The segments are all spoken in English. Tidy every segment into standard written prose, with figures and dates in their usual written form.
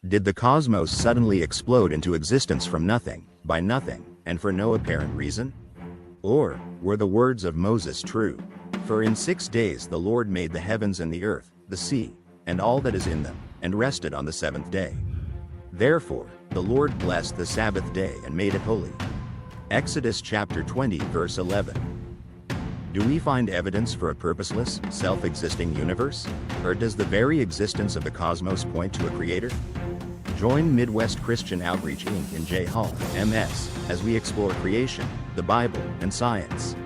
Did the cosmos suddenly explode into existence from nothing, by nothing, and for no apparent reason? Or were the words of Moses true? For in 6 days the Lord made the heavens and the earth, the sea, and all that is in them, and rested on the seventh day. Therefore, the Lord blessed the Sabbath day and made it holy. Exodus chapter 20 verse 11. Do we find evidence for a purposeless, self-existing universe? Or does the very existence of the cosmos point to a creator? Join Midwest Christian Outreach Inc. and J. Hall, MS, as we explore creation, the Bible, and science.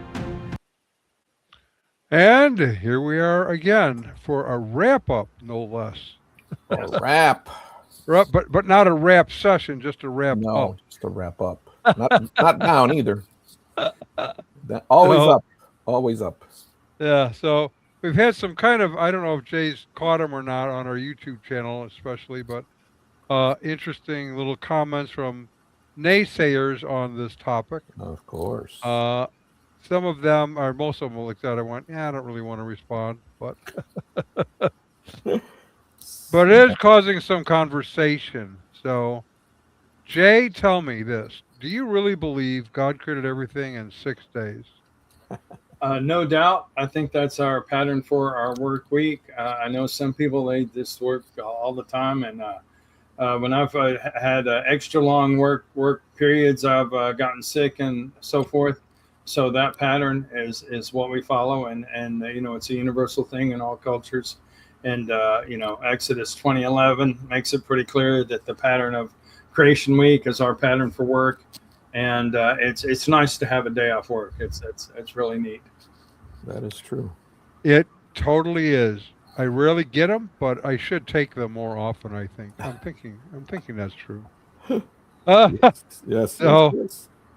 And here we are again for a wrap-up, no less. A wrap. But not a wrap session, just a wrap No, up. just a wrap up. Not down either. Always up. Always up. Yeah, so we've had some kind of, I don't know if Jay's caught them or not on our YouTube channel especially, but interesting little comments from naysayers on this topic. Of course. Some of them, or most of them like that, I went, yeah, I don't really want to respond, but but it is causing some conversation. So, Jay, tell me this. Do you really believe God created everything in 6 days? No doubt. I think that's our pattern for our work week. I know some people, they just work all the time. And when I've had extra long work periods, I've gotten sick and so forth. So that pattern is what we follow. And it's a universal thing in all cultures. And, Exodus 20:11 makes it pretty clear that the pattern of creation week is our pattern for work. And it's nice to have a day off work. It's really neat. That is true. It totally is. I rarely get them, but I should take them more often. I think. I'm thinking that's true. Yes. So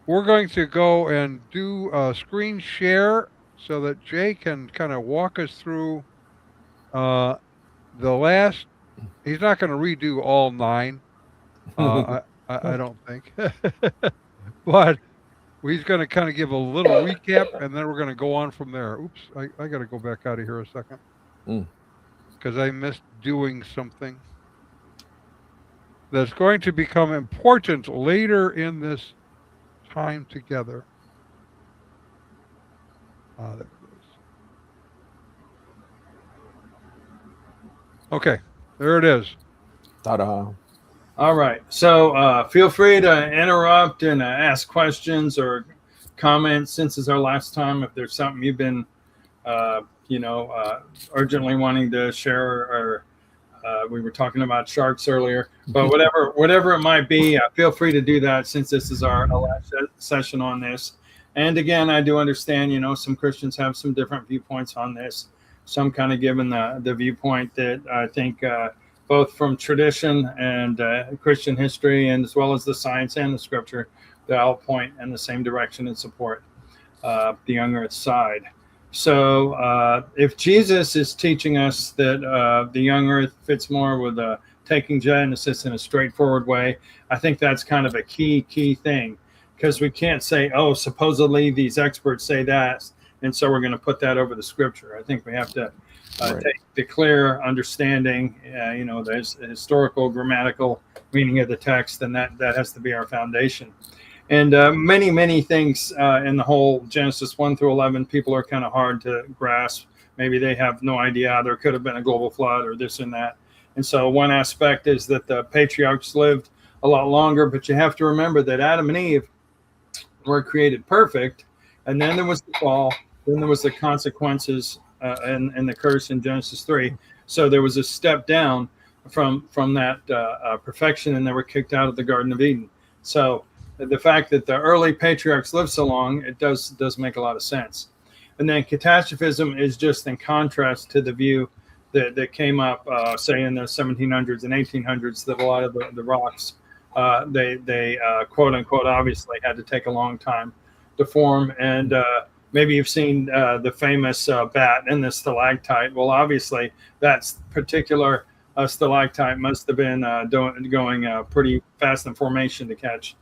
we're going to go and do a screen share so that Jay can kind of walk us through the last. He's not going to redo all 9. I don't think. But he's going to kind of give a little recap, and then we're going to go on from there. Oops, I got to go back out of here a second because I missed doing something that's going to become important later in this time together. There it is. Okay, there it is. Ta-da. All right. So feel free to interrupt and ask questions or comments since it's our last time. If there's something you've been, urgently wanting to share, or we were talking about sharks earlier, but whatever it might be, feel free to do that since this is our last session on this. And again, I do understand, some Christians have some different viewpoints on this. Some kind of given the viewpoint that I think both from tradition and Christian history, and as well as the science and the scripture, they all point in the same direction and support the young earth side. So if Jesus is teaching us that the young earth fits more with taking Genesis in a straightforward way, I think that's kind of a key thing, because we can't say, oh, supposedly these experts say that, and so we're going to put that over the scripture. I think we have to take the clear understanding, the historical, grammatical meaning of the text, and that has to be our foundation. And many things in the whole Genesis 1 through 11, people are kind of hard to grasp. Maybe they have no idea. There could have been a global flood or this and that. And so one aspect is that the patriarchs lived a lot longer, but you have to remember that Adam and Eve were created perfect, and then there was the fall, then there was the consequences and the curse in Genesis 3. So there was a step down from that perfection, and they were kicked out of the Garden of Eden. So the fact that the early patriarchs lived so long, it does make a lot of sense. And then catastrophism is just in contrast to the view that came up, say, in the 1700s and 1800s, that a lot of the rocks, they quote unquote, obviously had to take a long time to form. And maybe you've seen the famous bat in the stalactite. Well, obviously, that particular stalactite must have been going pretty fast in formation to catch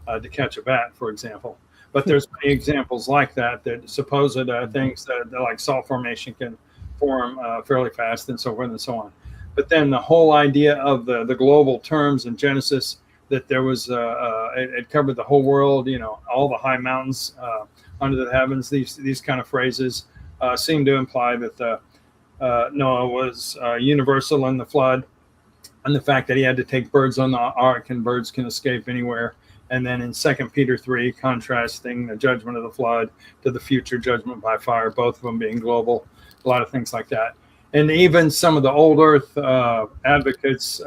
a bat, for example. But there's many examples like that supposed things that like salt formation can form fairly fast, and so forth and so on. But then the whole idea of the global terms in Genesis, that there was it covered the whole world, all the high mountains under the heavens. These kind of phrases seem to imply that Noah was universal in the flood, and the fact that he had to take birds on the ark, and birds can escape anywhere. And then in 2 Peter 3, contrasting the judgment of the flood to the future judgment by fire, both of them being global, a lot of things like that. And even some of the old earth advocates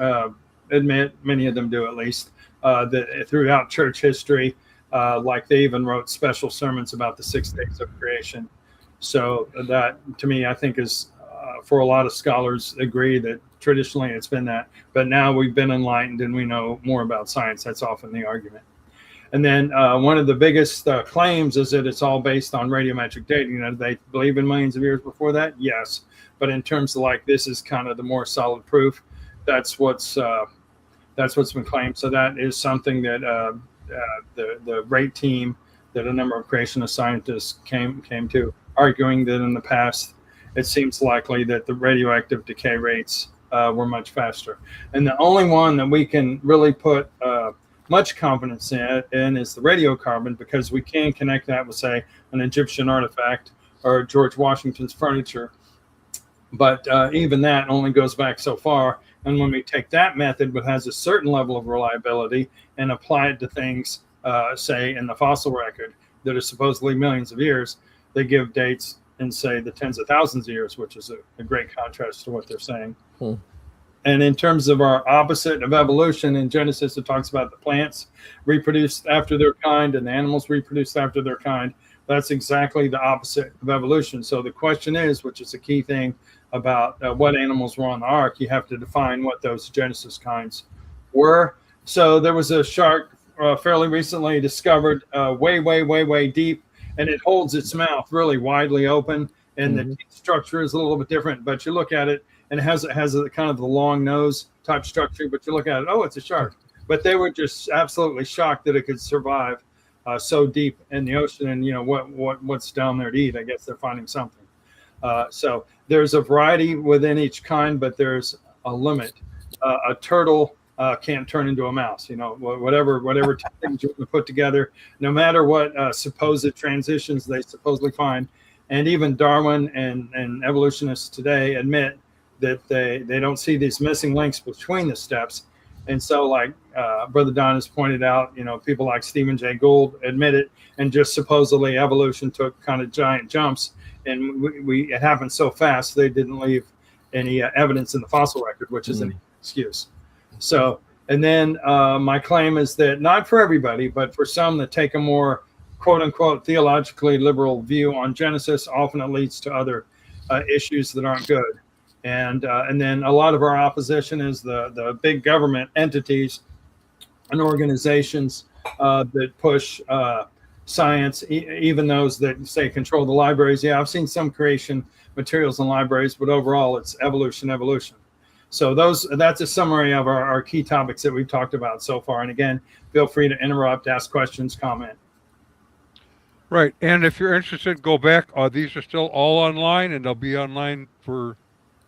admit, many of them do at least, that throughout church history, like they even wrote special sermons about the 6 days of creation. So that, to me, I think is, for a lot of scholars agree that traditionally it's been that. But now we've been enlightened and we know more about science. That's often the argument. And then one of the biggest claims is that it's all based on radiometric dating. They believe in millions of years before that? Yes. But in terms of like, this is kind of the more solid proof. That's what's been claimed. So that is something that the RATE team, that a number of creationist scientists came to, arguing that in the past it seems likely that the radioactive decay rates were much faster. And the only one that we can really put much confidence in is the radiocarbon, because we can connect that with, say, an Egyptian artifact or George Washington's furniture. But even that only goes back so far. And when we take that method, which has a certain level of reliability, and apply it to things, say, in the fossil record that are supposedly millions of years, they give dates in, say, the tens of thousands of years, which is a great contrast to what they're saying. And in terms of our opposite of evolution, in Genesis, it talks about the plants reproduced after their kind and the animals reproduced after their kind. That's exactly the opposite of evolution. So the question is, which is a key thing about what animals were on the ark, you have to define what those Genesis kinds were. So there was a shark fairly recently discovered way deep, and it holds its mouth really widely open, and the teeth structure is a little bit different. But you look at it, and it has a kind of the long nose type structure. But you look at it, oh, it's a shark. But they were just absolutely shocked that it could survive so deep in the ocean. And what's down there to eat? I guess they're finding something. So there's a variety within each kind, but there's a limit. A turtle can't turn into a mouse. Whatever things you put together, no matter what supposed transitions they supposedly find. And even Darwin and evolutionists today admit that they don't see these missing links between the steps. And so, like Brother Don has pointed out, people like Stephen Jay Gould admit it, and just supposedly evolution took kind of giant jumps, and it happened so fast they didn't leave any evidence in the fossil record, which is an excuse. So, and then my claim is that not for everybody, but for some that take a more quote unquote theologically liberal view on Genesis, often it leads to other issues that aren't good. And then a lot of our opposition is the big government entities and organizations that push science, even those that say control the libraries. Yeah, I've seen some creation materials in libraries, but overall it's evolution. So that's a summary of our key topics that we've talked about so far. And again, feel free to interrupt, ask questions, comment. Right. And if you're interested, go back. These are still all online, and they'll be online for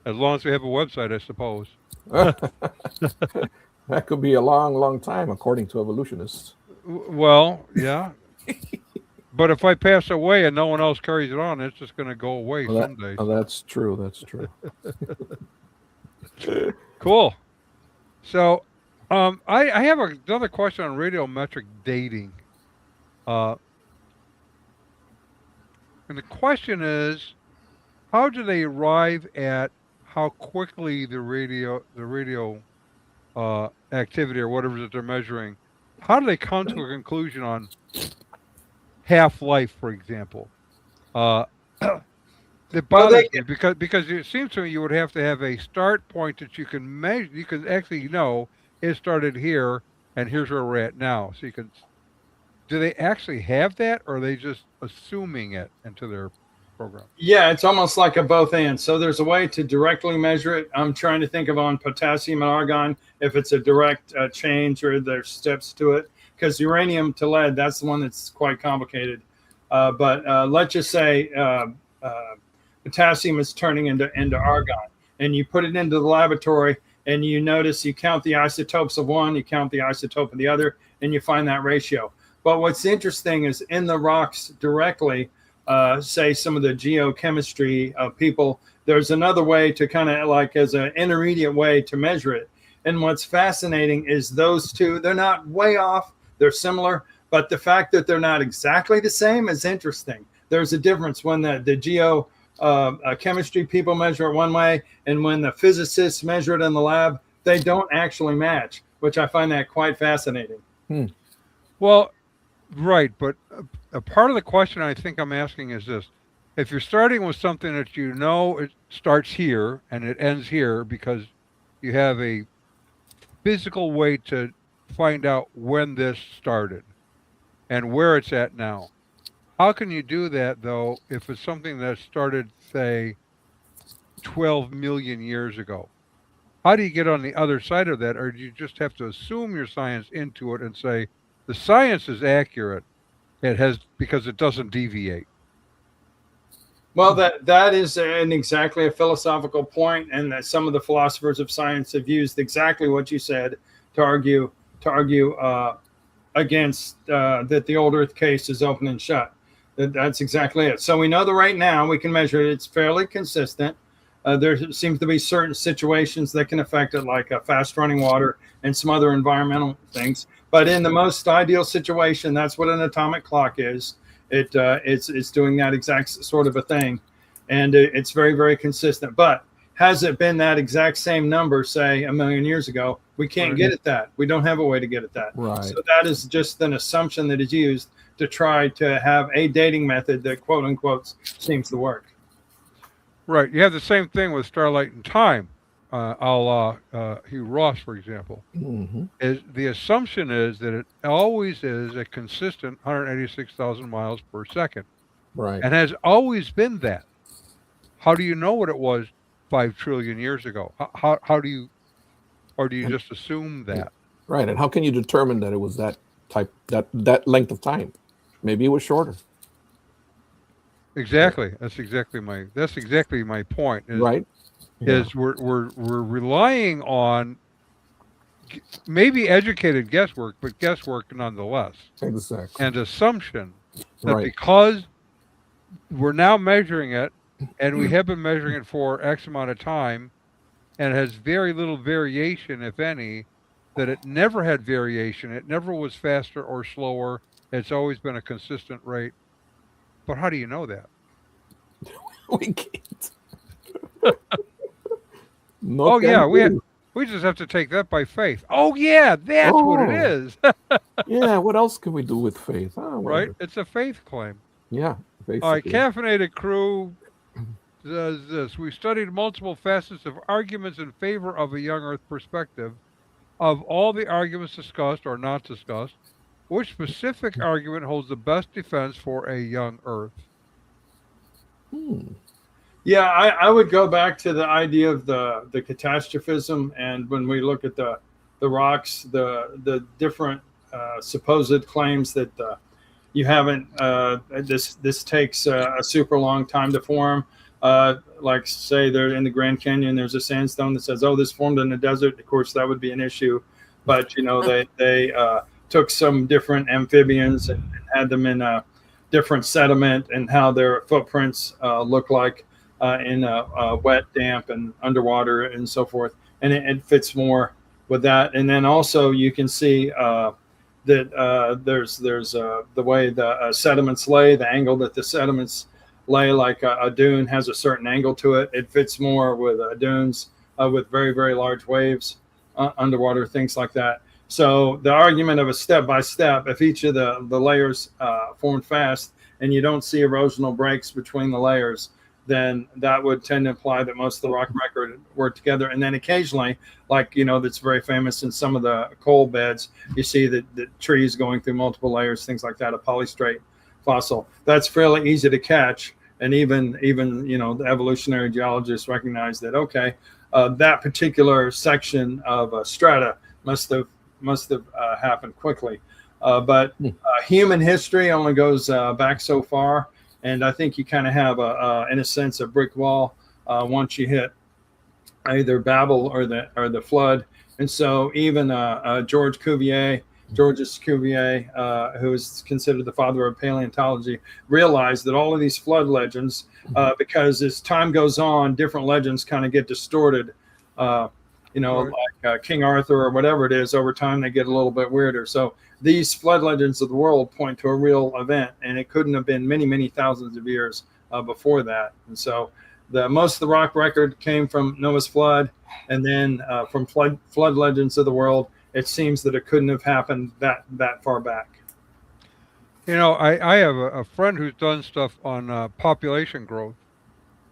as long as we have a website, I suppose. That could be a long time, according to evolutionists. Well, yeah. But if I pass away and no one else carries it on, it's just going to go away someday. That's true. Cool. So I have another question on radiometric dating. And the question is, how do they arrive at how quickly the radio activity or whatever that they're measuring, how do they come to a conclusion on half-life, for example? It bothers me because it seems to me you would have to have a start point that you can measure. You can actually know it started here and here's where we're at now. So you can. Do they actually have that, or are they just assuming it into their program? Yeah, it's almost like a both and. So there's a way to directly measure it. I'm trying to think of on potassium and argon if it's a direct change or there's steps to it. Because uranium to lead, that's the one that's quite complicated. But let's just say potassium is turning into argon. and you put it into the laboratory, and you notice you count the isotopes of one, you count the isotope of the other, and you find that ratio. But what's interesting is in the rocks directly, say some of the geochemistry people, there's another way to kind of like as an intermediate way to measure it. And what's fascinating is those two, they're not way off, they're similar, but the fact that they're not exactly the same is interesting. There's a difference when the chemistry people measure it one way, and when the physicists measure it in the lab, they don't actually match, which I find that quite fascinating. Well, right, but a part of the question I think I'm asking is this. If you're starting with something that you know it starts here and it ends here because you have a physical way to find out when this started and where it's at now, how can you do that, though, if it's something that started, say, 12 million years ago? How do you get on the other side of that? Or do you just have to assume your science into it and say, the science is accurate, because it doesn't deviate? Well, that is exactly a philosophical point, and that some of the philosophers of science have used exactly what you said to argue against that the old Earth case is open and shut. That's exactly it. So we know that right now we can measure it. It's fairly consistent. There seems to be certain situations that can affect it, like fast running water and some other environmental things. But in the most ideal situation, that's what an atomic clock is. It's doing that exact sort of a thing, and it's very, very consistent. But has it been that exact same number, say, 1 million years ago? We can't get at that. We don't have a way to get at that. Right. So that is just an assumption that is used to try to have a dating method that, quote unquote, seems to work. Right. You have the same thing with starlight and time, a la Hugh Ross, for example. Is the assumption is that it always is a consistent 186,000 miles per second. Right. And has always been that. How do you know what it was 5 trillion years ago? How do you, or do you just assume that? Right. And how can you determine that it was that type, that length of time? Maybe it was shorter. Exactly. That's exactly my point. Right. Is we're relying on maybe educated guesswork, but guesswork nonetheless. Exactly. And assumption that because we're now measuring it, and we have been measuring it for X amount of time, and it has very little variation, if any, that it never had variation. It never was faster or slower. It's always been a consistent rate. But how do you know that? We can't. We just have to take that by faith. Oh yeah, that's what it is. Yeah, what else can we do with faith? Right? It's a faith claim. Yeah. Basically. All right, Caffeinated Crew says this. We studied multiple facets of arguments in favor of a young Earth perspective. Of all the arguments discussed or not discussed, which specific argument holds the best defense for a young Earth? Yeah, I would go back to the idea of the catastrophism, and when we look at the rocks, the different supposed claims that you haven't. This takes a super long time to form. Like say they're in the Grand Canyon, there's a sandstone that says, "Oh, this formed in the desert." Of course, that would be an issue, but they took some different amphibians and had them in a different sediment and how their footprints look like in wet, damp, and underwater and so forth. And it fits more with that. And then also you can see that there's the way the sediments lay, the angle that the sediments lay, like a dune has a certain angle to it. It fits more with dunes with very, very large waves underwater, things like that. So the argument of a step-by-step, if each of the layers formed fast and you don't see erosional breaks between the layers, then that would tend to imply that most of the rock record were together. And then occasionally, like, that's very famous in some of the coal beds, you see the trees going through multiple layers, things like that, a polystrate fossil. That's fairly easy to catch. And even the evolutionary geologists recognize that, okay, that particular section of strata must have happened quickly. But human history only goes back so far. And I think you kind of have in a sense, a brick wall once you hit either Babel or the flood. And so even Georges Cuvier, who is considered the father of paleontology, realized that all of these flood legends, because as time goes on, different legends kind of get distorted. Right. Like King Arthur or whatever it is, over time they get a little bit weirder. So these flood legends of the world point to a real event, and it couldn't have been many, many thousands of years before that. And so most of the rock record came from Noah's flood, and then from flood legends of the world, it seems that it couldn't have happened that far back. I have a friend who's done stuff on population growth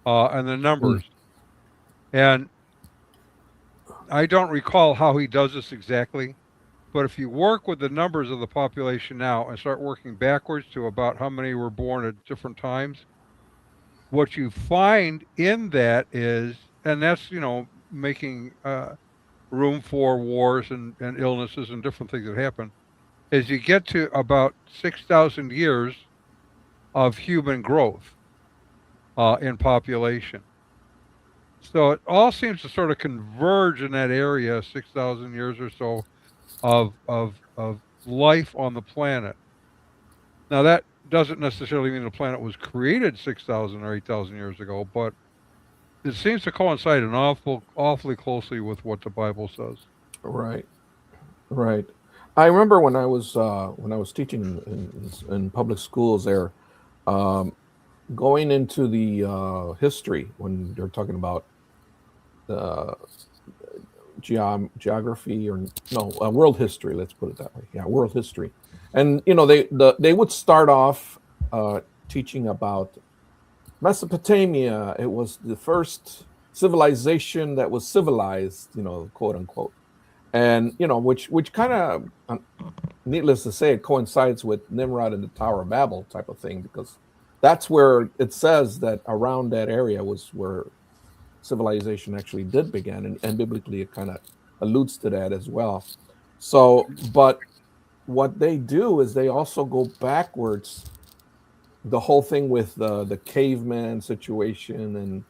and the numbers, and I don't recall how he does this exactly, but if you work with the numbers of the population now and start working backwards to about how many were born at different times, what you find in that is, and that's, making room for wars and illnesses and different things that happen, is you get to about 6,000 years of human growth in population. So it all seems to sort of converge in that area, 6,000 years or so of life on the planet. Now that doesn't necessarily mean the planet was created 6,000 or 8,000 years ago, but it seems to coincide awfully closely with what the Bible says. Right. I remember when I was teaching in public schools there, going into the history when they're talking about geography, or world history. Let's put it that way. Yeah, world history. And they would start off teaching about Mesopotamia. It was the first civilization that was civilized, quote unquote, and which kind of, needless to say, it coincides with Nimrod and the Tower of Babel type of thing, because that's where it says that around that area was where civilization actually did begin, and biblically it kind of alludes to that as well. So, but what they do is they also go backwards, the whole thing with the caveman situation,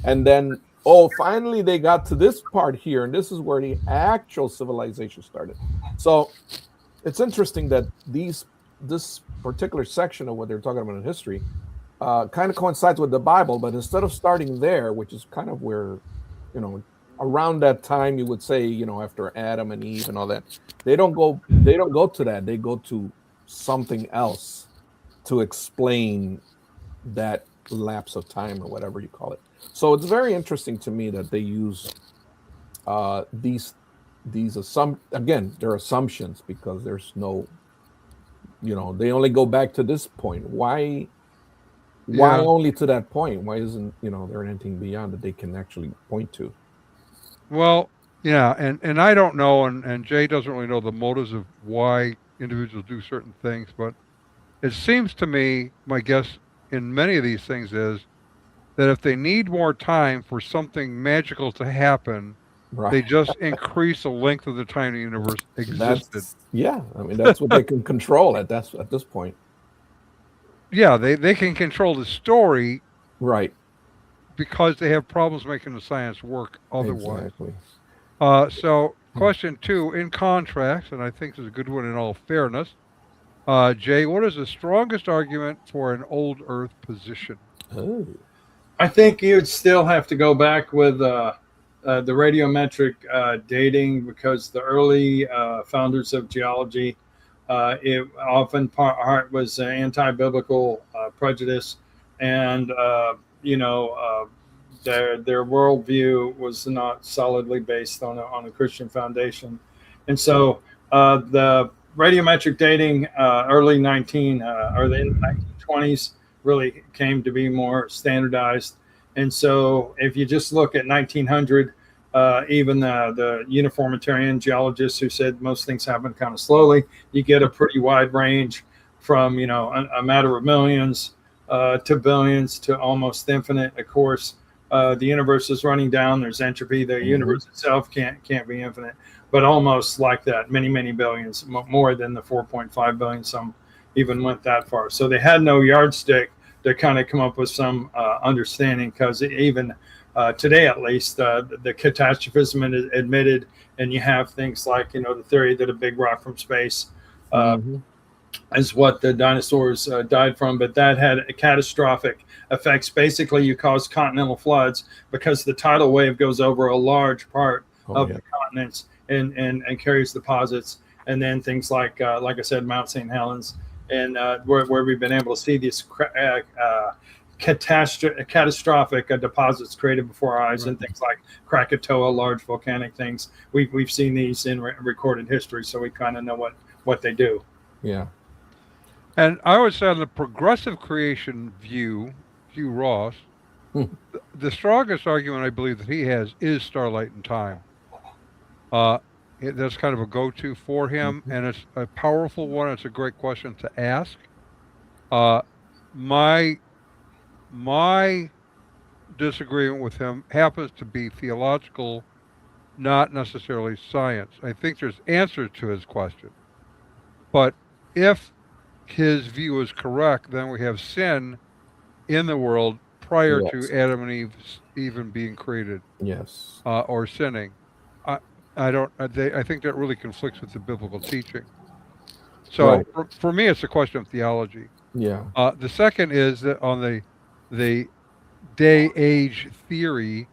and then finally they got to this part here, and this is where the actual civilization started. So it's interesting that this particular section of what they're talking about in history kind of coincides with the Bible, but instead of starting there, which is kind of where, around that time you would say, after Adam and Eve and all that, they don't go to that. They go to something else to explain that lapse of time, or whatever you call it. So it's very interesting to me that they use these again, they're assumptions, because there's no, they only go back to this point. Why only to that point? Why isn't there anything beyond that they can actually point to? Well, yeah, and I don't know, and Jay doesn't really know the motives of why individuals do certain things, but it seems to me, my guess in many of these things is that if they need more time for something magical to happen, Right. they just increase the length of the time the universe existed. That's what they can control at this point. Yeah, they can control the story, right, because they have problems making the science work otherwise. Exactly. So question 2, in contrast, and I think this is a good one in all fairness, Jay, what is the strongest argument for an old Earth position? Oh. I think you'd still have to go back with the radiometric dating, because the early founders of geology, it often part was anti-biblical prejudice, and their worldview was not solidly based on a Christian foundation, and so the radiometric dating early 1920s really came to be more standardized. And so if you just look at 1900, even the uniformitarian geologists who said most things happen kind of slowly, you get a pretty wide range from a matter of millions to billions to almost infinite. Of course, the universe is running down. There's entropy. The universe itself can't be infinite, but almost like that, many billions, more than the 4.5 billion. Some even went that far. So they had no yardstick to kind of come up with some understanding, because even today at least, the catastrophism admitted, and you have things like, the theory that a big rock from space is what the dinosaurs died from, but that had catastrophic effects. Basically, you cause continental floods because the tidal wave goes over a large part of the continents and carries deposits, and then things like I said, Mount St. Helens, and where we've been able to see these catastrophic deposits created before our eyes, and things like Krakatoa, large volcanic things. We've seen these in recorded history, so we kind of know what they do. Yeah. And I would say on the progressive creation view, Hugh Ross, the strongest argument I believe that he has is starlight and time. That's kind of a go-to for him, and it's a powerful one. It's a great question to ask. My disagreement with him happens to be theological, not necessarily science. I think there's answers to his question. But if his view is correct, then we have sin in the world prior to Adam and Eve even being created. Yes. Or sinning. I think that really conflicts with the biblical teaching. So for me, it's a question of theology. Yeah. The second is that on the day-age theory,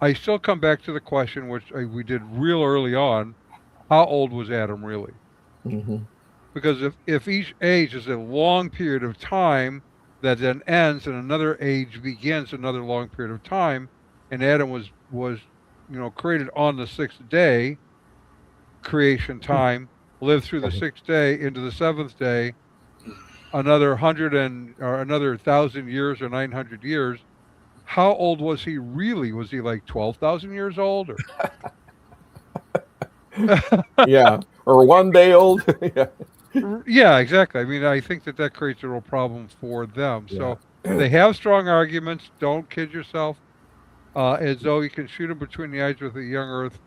I still come back to the question, which we did real early on: how old was Adam really? Because if each age is a long period of time that then ends and another age begins another long period of time, and Adam was created on the sixth day, creation time, lived through the sixth day into the seventh day, another 1,000 years or 900 years. How old was he really? Was he like 12,000 years old? Or yeah, or 1 day old? Yeah. Yeah, exactly. I mean, I think that creates a real problem for them. So they have strong arguments. Don't kid yourself. As though you can shoot them between the eyes with a young Earth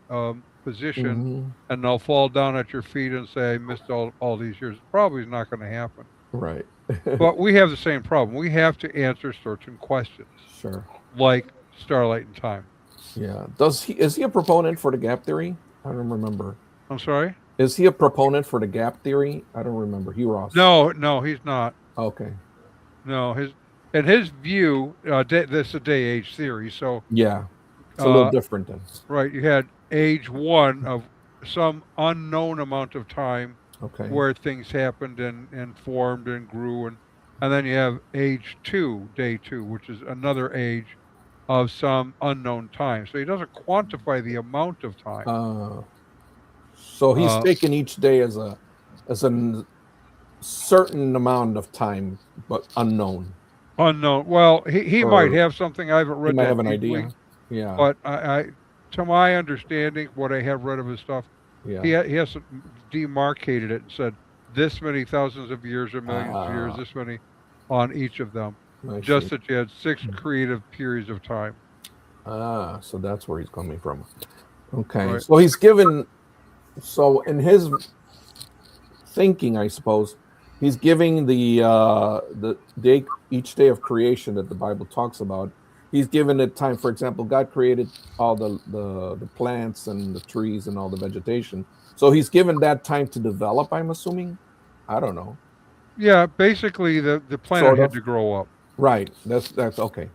position, and they'll fall down at your feet and say, "I missed all these years." Probably is not going to happen. Right. But we have the same problem. We have to answer certain questions. Sure. Like starlight and time. Yeah. Is he a proponent for the gap theory? I don't remember. I'm sorry? Is he a proponent for the gap theory? I don't remember. Hugh Ross. No, he's not. Okay. No, his view, this is a day age theory, so yeah, it's a little different then. Right, you had age one of some unknown amount of time, where things happened and formed and grew, and then you have age two, day two, which is another age of some unknown time. So he doesn't quantify the amount of time. So he's taking each day as a certain amount of time, but unknown. Unknown. Well, he might have something. I haven't read. He might have an idea. Yeah. But I, to my understanding, what I have read of his stuff, he hasn't demarcated it and said this many thousands of years or millions of years, this many on each of them. Just that you had 6 creative periods of time. So that's where he's coming from. Okay. Right. So he's given. So in his thinking, I suppose, he's giving the day, each day of creation that the Bible talks about. He's given it time. For example, God created all the plants and the trees and all the vegetation. So he's given that time to develop, I'm assuming. I don't know. Yeah, basically the planet had to grow up. Right. That's okay.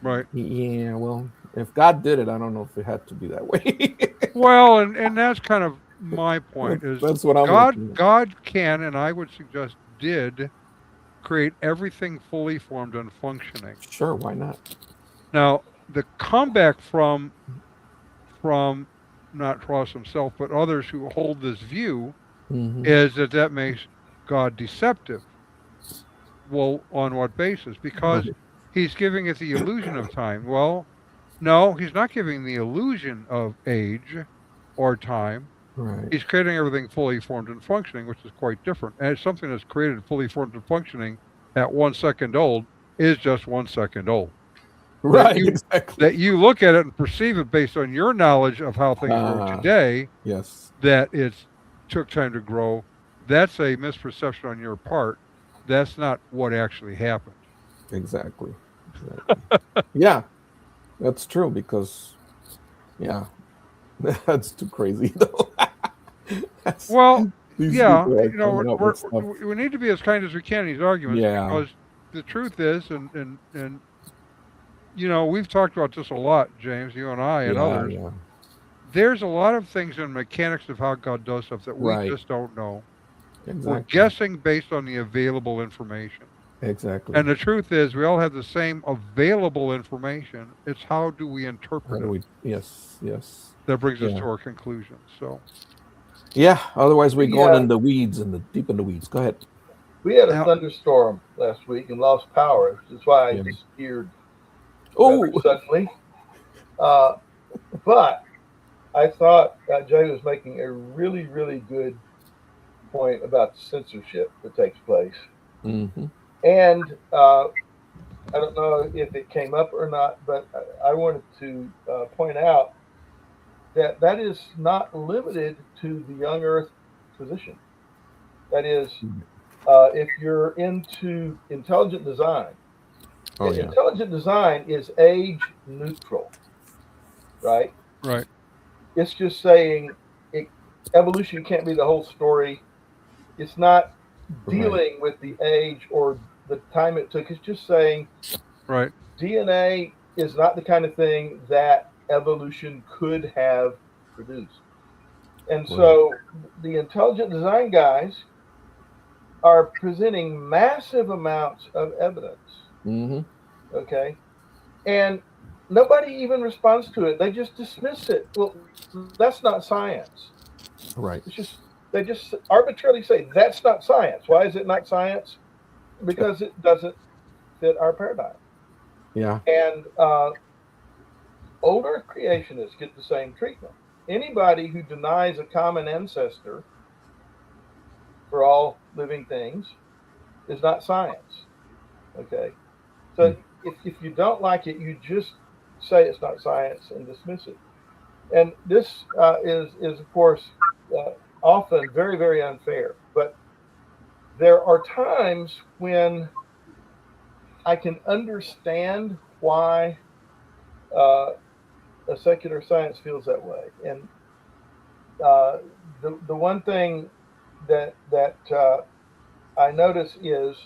Right. Yeah. Well, if God did it, I don't know if it had to be that way. Well, and that's kind of my point. Is that's what I'm God can, and I would suggest did, create everything fully formed and functioning. Sure, why not? Now, the comeback from not Ross himself, but others who hold this view, is that makes God deceptive. Well, on what basis? Because he's giving it the illusion of time. Well, no, he's not giving the illusion of age or time. Right. He's creating everything fully formed and functioning, which is quite different. And it's something that's created fully formed and functioning at 1 second old is just 1 second old. Right, exactly. That you look at it and perceive it based on your knowledge of how things work today. Yes. That it took time to grow. That's a misperception on your part. That's not what actually happened. Exactly. Yeah. That's true because, yeah, that's too crazy though. Well, These yeah, people are you know, coming up with stuff. we need to be as kind as we can in these arguments Yeah, because the truth is, and you know, we've talked about this a lot, James, you and I and yeah, others. yeah. There's a lot of things in mechanics of how God does stuff that we Right. just don't know. We're Exactly. guessing based on the available information. Exactly. And the truth is, we all have the same available information. It's how do we How interpret do it we? Yes, yes. that brings us Yeah. to our conclusions. So Yeah. Otherwise, we're going Yeah, in the weeds and the deep in the weeds. Go ahead. we had a now, thunderstorm last week and lost power, which is why I Yeah. disappeared rather Oh, suddenly. Uh, but I thought Jay was making a really, really good point about the censorship that takes place. hmm And I don't know if it came up or not, but I wanted to point out that that is not limited to the young Earth position. That is, if you're into intelligent design, Oh yeah. intelligent design is age neutral, right? right, It's just saying evolution can't be the whole story. It's not Right. dealing with the age or the time it took. It's just saying right, DNA is not the kind of thing that evolution could have produced. And Right. so the intelligent design guys are presenting massive amounts of evidence, hmm okay? And nobody even responds to it. They just dismiss it. Well, that's not science. Right. It's just they just arbitrarily say that's not science. Why is it not science? Because it doesn't fit our paradigm. Yeah. And older creationists get the same treatment. Anybody who denies a common ancestor for all living things is not science. Okay. So if you don't like it, you just say it's not science and dismiss it. And this is of course often very, very unfair. But there are times when I can understand why uh, a secular science feels that way. And the one thing that I notice is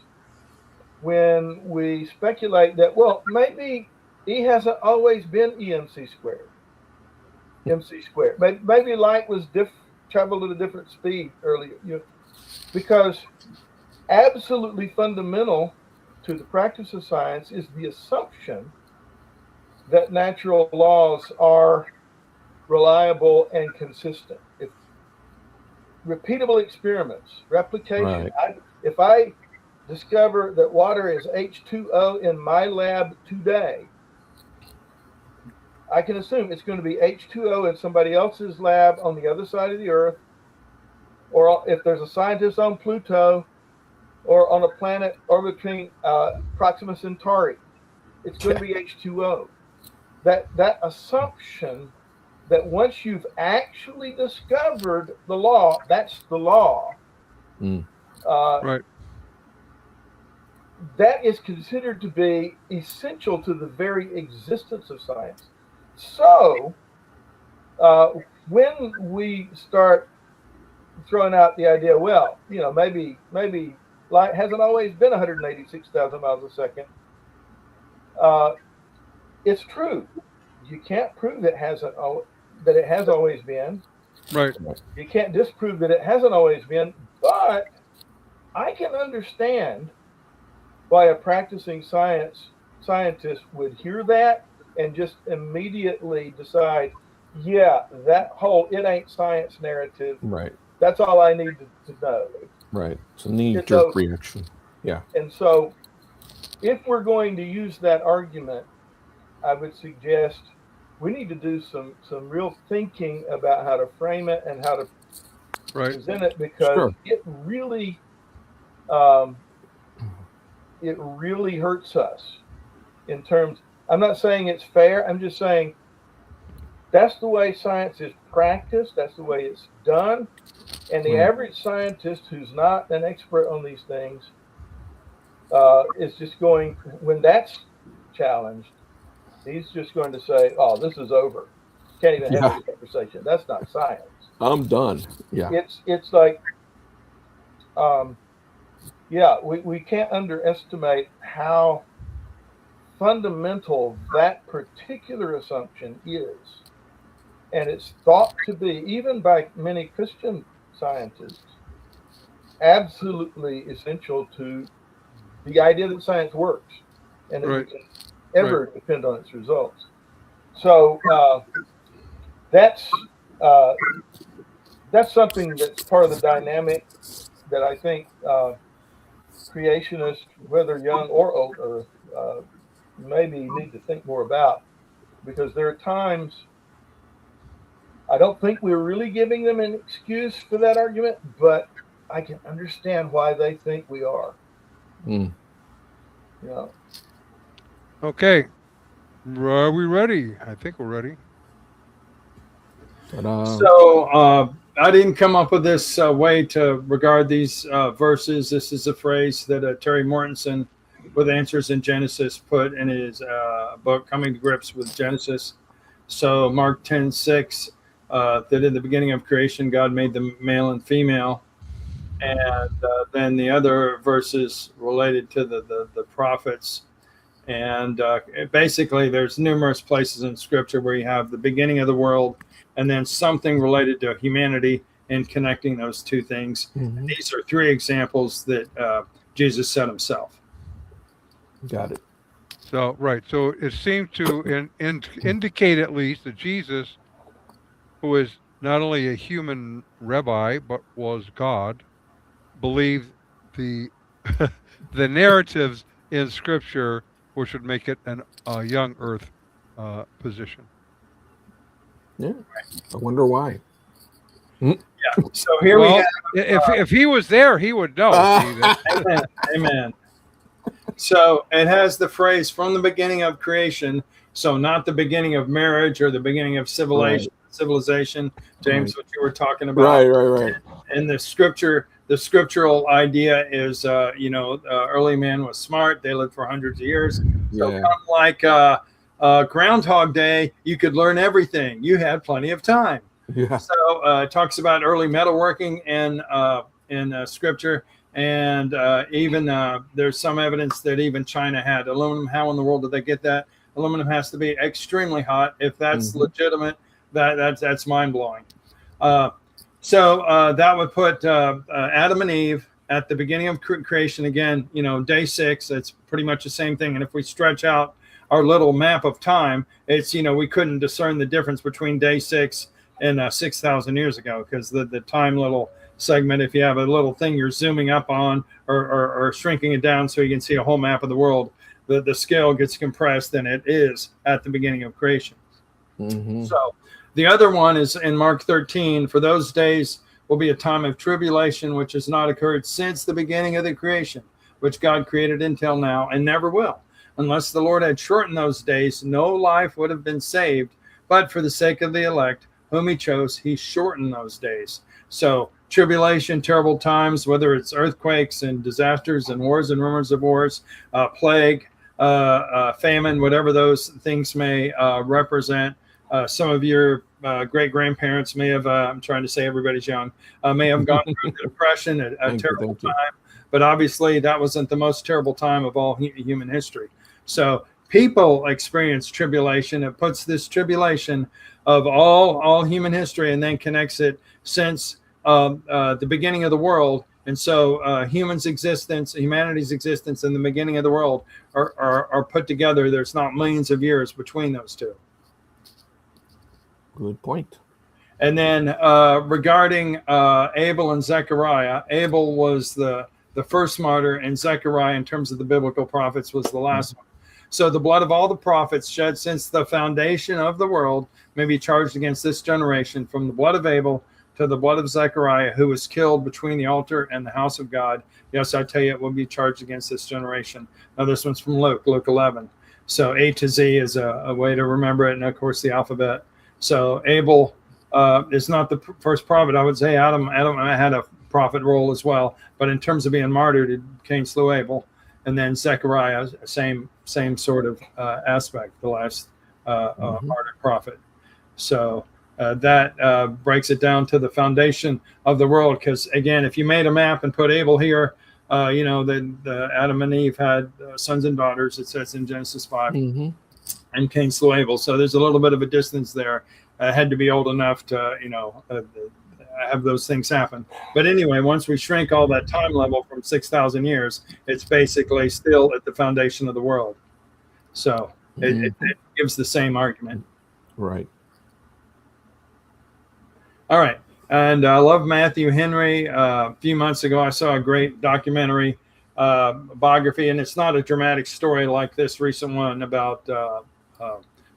when we speculate that, well, maybe E hasn't always been EMC squared, MC squared. Maybe light was traveled at a different speed earlier, because absolutely fundamental to the practice of science is the assumption that natural laws are reliable and consistent. If repeatable experiments, replication, Right. if I discover that water is H2O in my lab today, I can assume it's going to be H2O in somebody else's lab on the other side of the earth, or if there's a scientist on Pluto or on a planet orbiting Proxima Centauri, it's going to be H2O. That assumption that once you've actually discovered the law, that's the law. Mm. right, That is considered to be essential to the very existence of science. So when we start throwing out the idea, well, maybe light hasn't always been 186,000 miles a second. It's true. You can't prove it hasn't that it has always been. right, You can't disprove that it hasn't always been. But I can understand why a practicing scientist would hear that and just immediately decide, yeah, that whole "it ain't science" narrative, Right. that's all I need to know. Right. It's a knee-jerk those- reaction. Yeah. And so if we're going to use that argument, I would suggest we need to do some real thinking about how to frame it and how to right, present it, because Sure. it really hurts us in terms. I'm not saying it's fair. I'm just saying that's the way science is practiced. That's the way it's done. And the average scientist who's not an expert on these things is just going, when that's challenged, He's just going to say, "Oh, this is over. Can't even have Yeah. a conversation." That's not science. I'm done. Yeah. It's like, yeah, we can't underestimate how fundamental that particular assumption is. And it's thought to be, even by many Christian scientists, absolutely essential to the idea that science works and that we can ever depend on its results. So that's something that's part of the dynamic that I think creationists, whether young or older, maybe need to think more about, because there are times I don't think we're really giving them an excuse for that argument, but I can understand why they think we are. Yeah. Okay. Are we ready? I think we're ready. So I didn't come up with this way to regard these verses. This is a phrase that Terry Mortensen, with Answers in Genesis, put in his book, Coming to Grips with Genesis. So Mark 10:6, that in the beginning of creation, God made them male and female. And then the other verses related to the prophets. And basically, there's numerous places in Scripture where you have the beginning of the world and then something related to humanity and connecting those two things. Mm-hmm. These are three examples that Jesus said himself. Got it. So, right. So it seemed to indicate at least that Jesus, who is not only a human rabbi, but was God, believed the the narratives in Scripture, which would make it a young Earth position. Yeah, I wonder why. Yeah. So here we have. If he was there, he would know. Amen. Amen. So it has the phrase "from the beginning of creation." So not the beginning of marriage or the beginning of civilization. James, what you were talking about. Right. And the scriptural idea is, early man was smart. They lived for hundreds of years. So kind of like Groundhog Day, you could learn everything. You had plenty of time. Yeah. So it talks about early metalworking in Scripture. And even there's some evidence that even China had aluminum. How in the world did they get that? Aluminum has to be extremely hot. If that's legitimate, that's mind-blowing. So that would put Adam and Eve at the beginning of creation. Again, day 6, it's pretty much the same thing. And if we stretch out our little map of time, it's, we couldn't discern the difference between day 6 and 6,000 years ago, because the time little segment, if you have a little thing you're zooming up on or shrinking it down so you can see a whole map of the world, the scale gets compressed than it is at the beginning of creation. Mm-hmm. So the other one is in Mark 13. For those days will be a time of tribulation, which has not occurred since the beginning of the creation, which God created until now and never will. Unless the Lord had shortened those days, no life would have been saved. But for the sake of the elect, whom he chose, he shortened those days. So tribulation, terrible times, whether it's earthquakes and disasters and wars and rumors of wars, plague, famine, whatever those things may represent. Some of your great-grandparents may have, I'm trying to say everybody's young, may have gone through the Depression, a terrible time. But obviously that wasn't the most terrible time of all human history. So people experience tribulation. It puts this tribulation of all human history and then connects it since the beginning of the world. And so humanity's existence and the beginning of the world are put together. There's not millions of years between those two. Good point. And then regarding Abel and Zechariah, Abel was the first martyr, and Zechariah, in terms of the biblical prophets, was the last one. So the blood of all the prophets shed since the foundation of the world may be charged against this generation, from the blood of Abel to the blood of Zechariah, who was killed between the altar and the house of God. Yes, I tell you, it will be charged against this generation. Now, this one's from Luke 11. So A to Z is a way to remember it, and of course the alphabet. So Abel is not the first prophet. I would say Adam had a prophet role as well, but in terms of being martyred, Cain slew Abel, and then Zechariah, same sort of aspect. The last martyred prophet. So that breaks it down to the foundation of the world. Because again, if you made a map and put Abel here, the Adam and Eve had sons and daughters. It says in Genesis 5, and Cain slew Abel. So there's a little bit of a distance there. Had to be old enough to have those things happen. But anyway, once we shrink all that time level from 6,000 years, it's basically still at the foundation of the world. So it gives the same argument. Right. All right. And I love Matthew Henry. A few months ago, I saw a great documentary biography, and it's not a dramatic story like this recent one about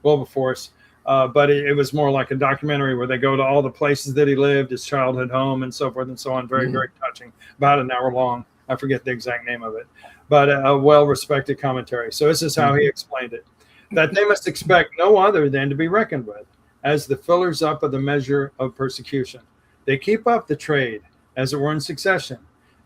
Wilberforce, but it was more like a documentary where they go to all the places that he lived, his childhood home, and so forth and so on. Very, very touching. About an hour long. I forget the exact name of it, but a well-respected commentary. So this is how he explained it: that they must expect no other than to be reckoned with as the fillers up of the measure of persecution. They keep up the trade, as it were, in succession,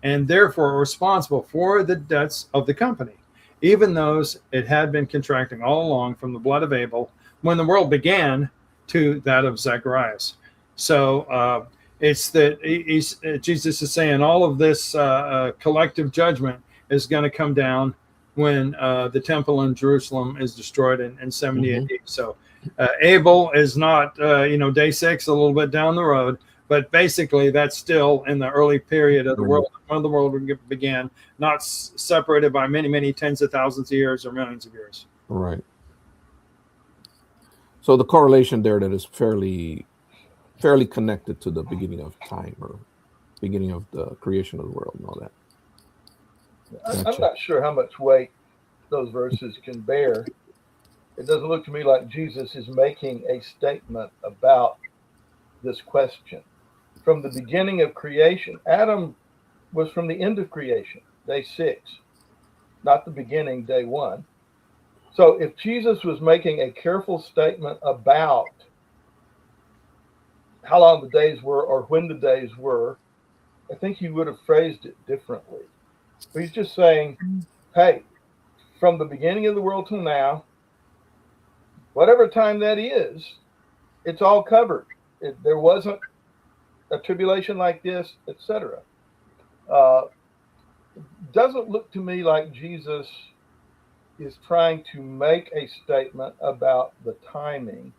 and therefore are responsible for the debts of the company, even those it had been contracting all along from the blood of Abel when the world began to that of Zacharias. So it's that Jesus is saying all of this collective judgment is going to come down when the temple in Jerusalem is destroyed in 70 AD. So Abel is not, day 6, a little bit down the road, but basically that's still in the early period of the world, when the world began, not separated by many, many tens of thousands of years or millions of years. Right. So the correlation there, that is fairly connected to the beginning of time, or beginning of the creation of the world and all that. Gotcha. I'm not sure how much weight those verses can bear. It doesn't look to me like Jesus is making a statement about this question. From the beginning of creation, Adam was from the end of creation, day 6, not the beginning, day 1. So if Jesus was making a careful statement about how long the days were or when the days were, I think he would have phrased it differently. But he's just saying, hey, from the beginning of the world till now, whatever time that is, it's all covered. There wasn't a tribulation like this, etc. Doesn't look to me like Jesus is trying to make a statement about the timing.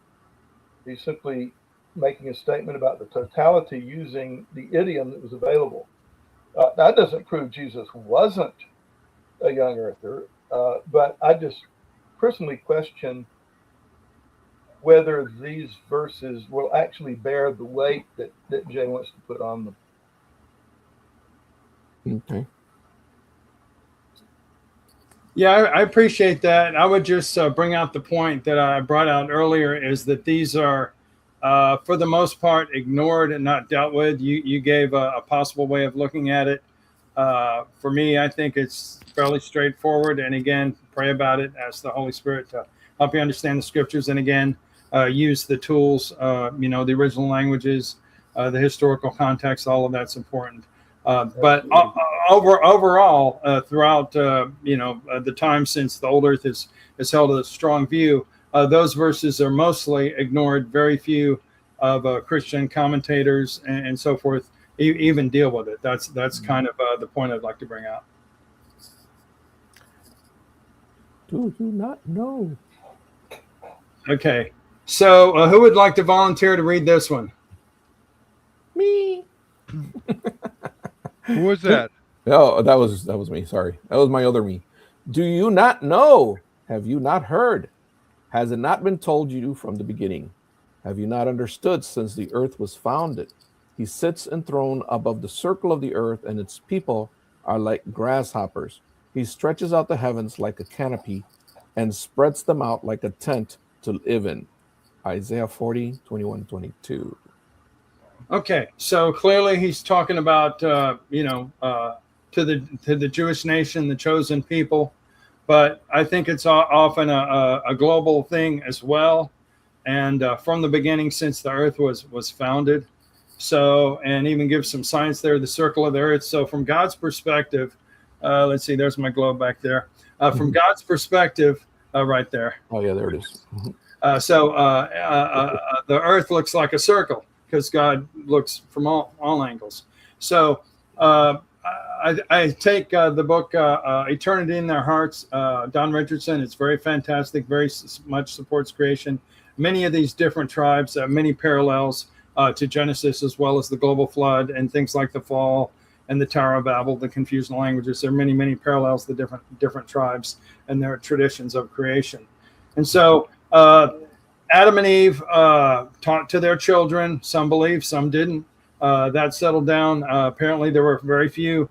He's simply making a statement about the totality using the idiom that was available. That doesn't prove Jesus wasn't a young earther, but I just personally question whether these verses will actually bear the weight that Jay wants to put on them. Okay. Yeah, I appreciate that. I would just bring out the point that I brought out earlier, is that these are, for the most part, ignored and not dealt with. You gave a possible way of looking at it. For me, I think it's fairly straightforward. And again, pray about it. Ask the Holy Spirit to help you understand the scriptures. And again, use the tools, the original languages, the historical context, all of that's important. But overall, throughout the time since the old earth has held a strong view, those verses are mostly ignored. Very few of Christian commentators and so forth even deal with it. That's kind of the point I'd like to bring out. Do you not know? Okay, so who would like to volunteer to read this one? Me. Who was that? Oh, that was me. Sorry, that was my other me. Do you not know? Have you not heard? Has it not been told you from the beginning? Have you not understood since the earth was founded? He sits enthroned above the circle of the earth, and its people are like grasshoppers. He stretches out the heavens like a canopy and spreads them out like a tent to live in. Isaiah 40, 21, 22. Okay, so clearly he's talking about, to the Jewish nation, the chosen people. But I think it's often a global thing as well. And from the beginning, since the earth was founded. So, and even gives some science there, the circle of the earth. So from God's perspective, let's see, there's my globe back there. From God's perspective, right there. Oh, yeah, there it is. The earth looks like a circle because God looks from all angles. So I take the book Eternity in Their Hearts, Don Richardson. It's very fantastic, very much supports creation. Many of these different tribes, many parallels to Genesis, as well as the global flood and things like the fall and the Tower of Babel, the confusion of languages. There are many, many parallels to different tribes and their traditions of creation. And so Adam and Eve taught to their children. Some believed, some didn't. That settled down. Apparently, there were very few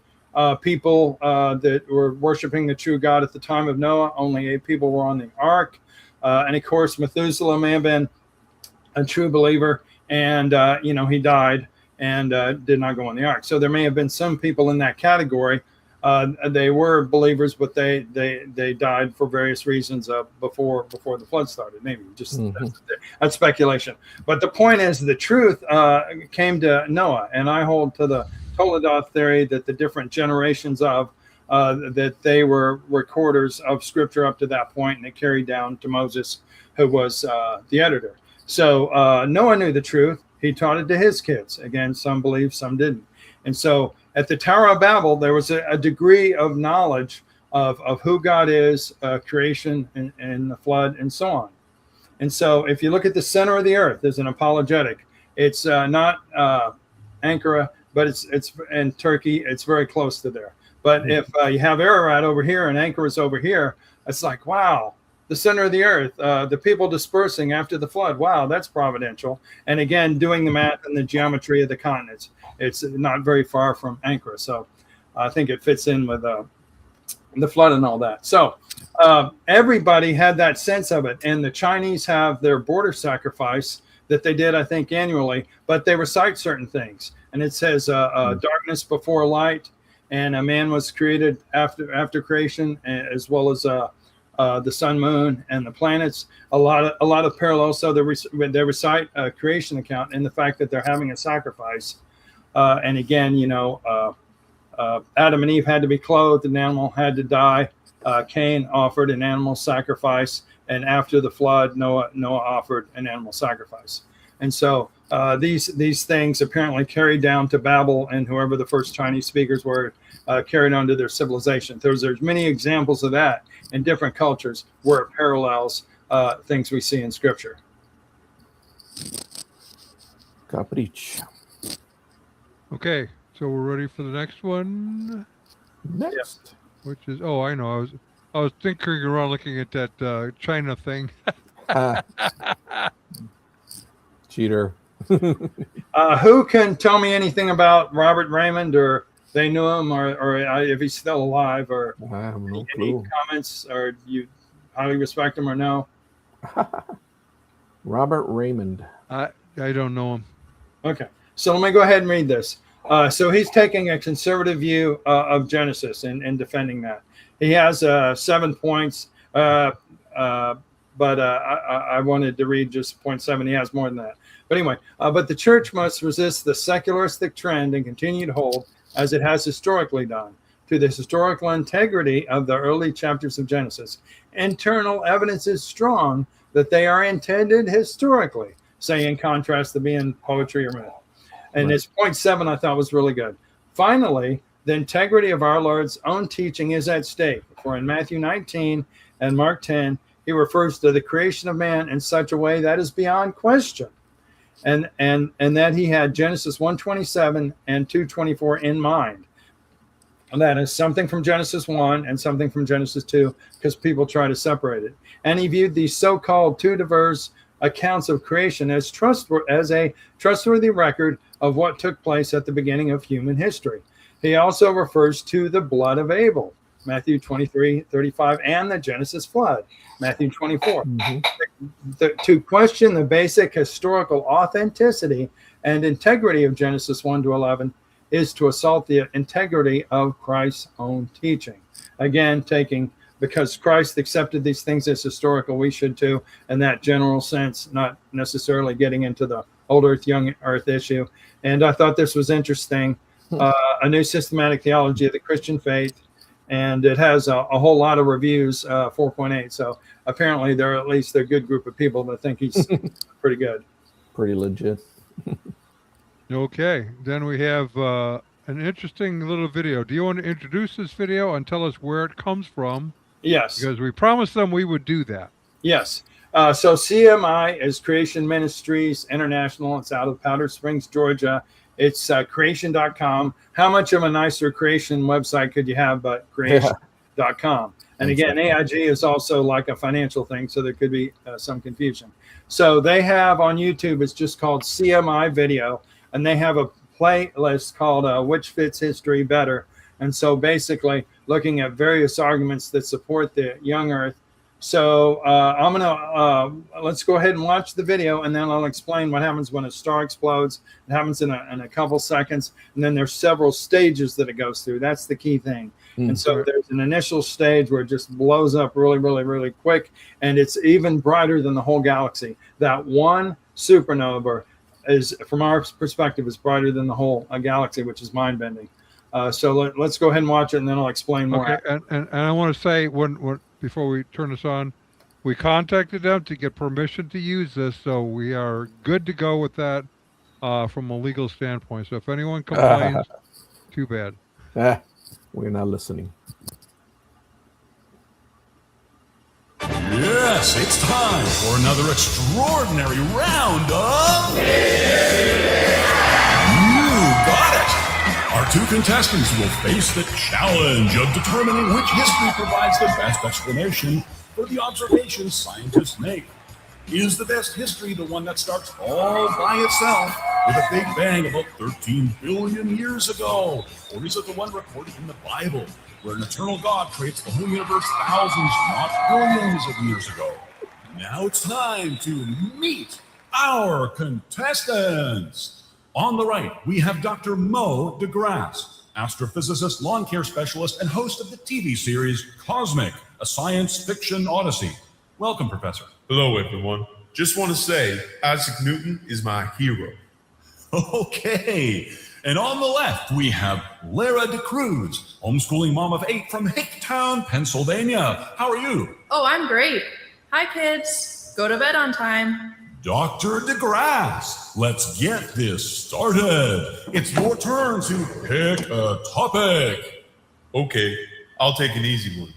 people that were worshiping the true God at the time of Noah. Only 8 people were on the ark. And of course, Methuselah may have been a true believer, and he died and did not go on the ark. So there may have been some people in that category. They were believers, but they died for various reasons before the flood started. Maybe just that's speculation. But the point is, the truth came to Noah, and I hold to the Toledoth theory that the different generations of that they were recorders of Scripture up to that point, and it carried down to Moses, who was the editor. So Noah knew the truth. He taught it to his kids. Again, some believed, some didn't. And so at the Tower of Babel, there was a degree of knowledge of who God is, creation and the flood, and so on. And so if you look at the center of the earth, there's an apologetic. It's not Ankara, but it's in Turkey. It's very close to there. But if you have Ararat over here and Ankara's over here, it's like, wow, the center of the earth, the people dispersing after the flood. Wow, that's providential. And again, doing the math and the geometry of the continents, it's not very far from Ankara. So I think it fits in with the flood and all that. So everybody had that sense of it. And the Chinese have their border sacrifice that they did, I think, annually, but they recite certain things. And it says darkness before light, and a man was created after creation, as well as the sun, moon, and the planets. A lot of parallels. So they recite a creation account and the fact that they're having a sacrifice. And again, Adam and Eve had to be clothed, an animal had to die. Cain offered an animal sacrifice, and after the flood, Noah offered an animal sacrifice. And so these things apparently carried down to Babel, and whoever the first Chinese speakers were carried on to their civilization. There's many examples of that in different cultures where it parallels things we see in Scripture. Caprich. Okay, so we're ready for the next one. Next. Which is, I know. I was tinkering around looking at that China thing. Cheater. Who can tell me anything about Robert Raymond, or they knew him, or if he's still alive, or I have no any clue. comments, or you highly respect him or no? Robert Raymond. I don't know him. Okay, so let me go ahead and read this. So he's taking a conservative view of Genesis and defending that. He has 7 points, but I wanted to read just point 7. He has more than that. But anyway, but the church must resist the secularistic trend and continue to hold, as it has historically done, to the historical integrity of the early chapters of Genesis. Internal evidence is strong that they are intended historically, say in contrast to being poetry or myth. And his point 7 I thought was really good. Finally, the integrity of our Lord's own teaching is at stake. For in Matthew 19 and Mark 10, he refers to the creation of man in such a way that is beyond question. And that he had Genesis 1:27 and 2:24 in mind. And that is something from Genesis 1 and something from Genesis 2, because people try to separate it. And he viewed these so-called two diverse accounts of creation as a trustworthy record of what took place at the beginning of human history. He also refers to the blood of Abel, Matthew 23:35, and the Genesis flood, Matthew 24. To question the basic historical authenticity and integrity of Genesis 1-11 is to assault the integrity of Christ's own teaching. Again, because Christ accepted these things as historical, we should too, in that general sense, not necessarily getting into the old earth, young earth issue. And I thought this was interesting. A new systematic theology of the Christian faith. and it has a whole lot of reviews, 4.8. So apparently they're a good group of people that think he's pretty good. Pretty legit. Okay, then we have an interesting little video. Do you want to introduce this video and tell us where it comes from? Yes. Because we promised them we would do that. Yes. So CMI is Creation Ministries International. It's out of Powder Springs, Georgia. It's creation.com. How much of a nicer creation website could you have but creation.com? And again, AIG is also like a financial thing, so there could be some confusion. So they have on YouTube, it's just called CMI Video, and they have a playlist called Which Fits History Better. And so basically looking at various arguments that support the young earth. So I'm gonna let's go ahead and watch the video, and then I'll explain what happens when a star explodes. It happens in a couple seconds, and then there's several stages that it goes through. That's the key thing. And so there's an initial stage where it just blows up really, really, really quick, and it's even brighter than the whole galaxy. That one supernova is, from our perspective, is brighter than the whole galaxy, which is mind-bending. So let's go ahead and watch it, and then I'll explain more. Okay, and I want to say when before we turn this on, we contacted them to get permission to use this, so we are good to go with that from a legal standpoint. So if anyone complains, too bad. We're not listening. Yes, it's time for another extraordinary round of... You got it! Our two contestants will face the challenge of determining which history provides the best explanation for the observations scientists make. Is the best history the one that starts all by itself with a big bang about 13 billion years ago? Or is it the one recorded in the Bible, where an eternal God creates the whole universe thousands, not billions of years ago? Now it's time to meet our contestants. On the right, we have Dr. Mo DeGrasse, astrophysicist, lawn care specialist, and host of the TV series Cosmic, a science fiction odyssey. Welcome, Professor. Hello, everyone. Just want to say, Isaac Newton is my hero. Okay. And on the left, we have Lara DeCruz, homeschooling mom of 8 from Hicktown, Pennsylvania. How are you? Oh, I'm great. Hi, kids. Go to bed on time. Dr. DeGrasse, let's get this started. It's your turn to pick a topic. Okay, I'll take an easy one.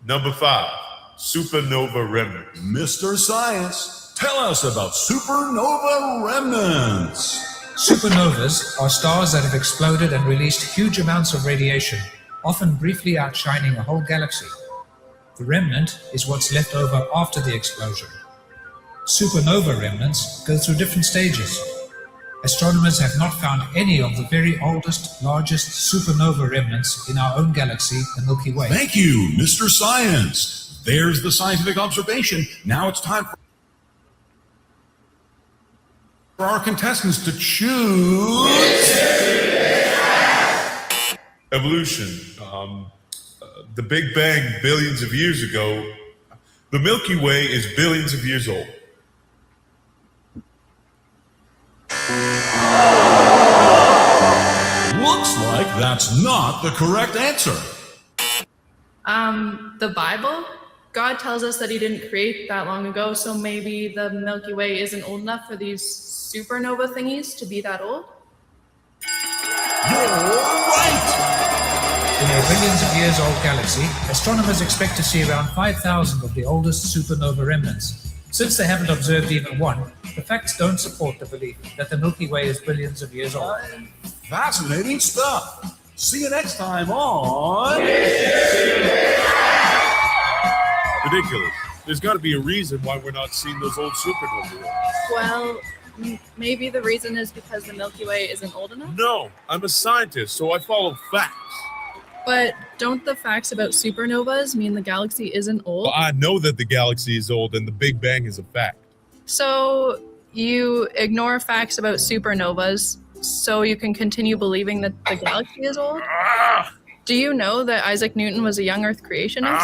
Number 5, supernova remnants. Mr. Science, tell us about supernova remnants. Supernovas are stars that have exploded and released huge amounts of radiation, often briefly outshining a whole galaxy. The remnant is what's left over after the explosion. Supernova remnants go through different stages. Astronomers have not found any of the very oldest, largest supernova remnants in our own galaxy, the Milky Way. Thank you, Mr. Science. There's the scientific observation. Now it's time for our contestants to choose. Evolution. The Big Bang billions of years ago. The Milky Way is billions of years old. Looks like that's not the correct answer. The Bible? God tells us that he didn't create that long ago, so maybe the Milky Way isn't old enough for these supernova thingies to be that old? You're right! In a billions of years old galaxy, astronomers expect to see around 5,000 of the oldest supernova remnants. Since they haven't observed even one, the facts don't support the belief that the Milky Way is billions of years old. Fascinating stuff. See you next time on... Ridiculous. There's got to be a reason why we're not seeing those old supernovae. Well, maybe the reason is because the Milky Way isn't old enough? No, I'm a scientist, so I follow facts. But don't the facts about supernovas mean the galaxy isn't old? Well, I know that the galaxy is old and the Big Bang is a fact. So you ignore facts about supernovas so you can continue believing that the galaxy is old? Do you know that Isaac Newton was a young Earth creationist?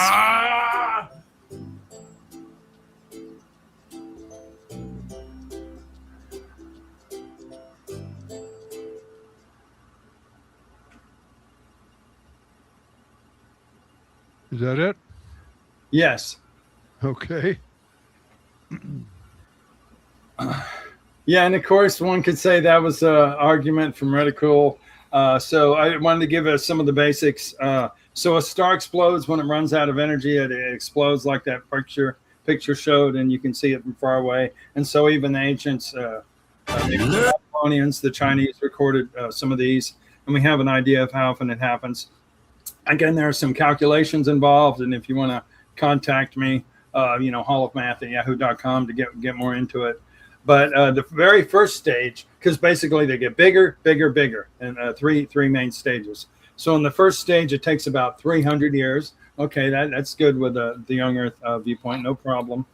Is that it? Yes. Okay. Yeah, and of course, one could say that was an argument from ridicule. So I wanted to give some of the basics. So a star explodes when it runs out of energy. It explodes like that picture showed, and you can see it from far away. And so even the ancients, maybe the Babylonians, the Chinese recorded some of these, and we have an idea of how often it happens. Again, there are some calculations involved, and if you want to contact me, hallofmath@yahoo.com to get more into it. But the very first stage, because basically they get bigger, and three main stages. So in the first stage, it takes about 300 years. Okay, that's good with the young Earth viewpoint, no problem.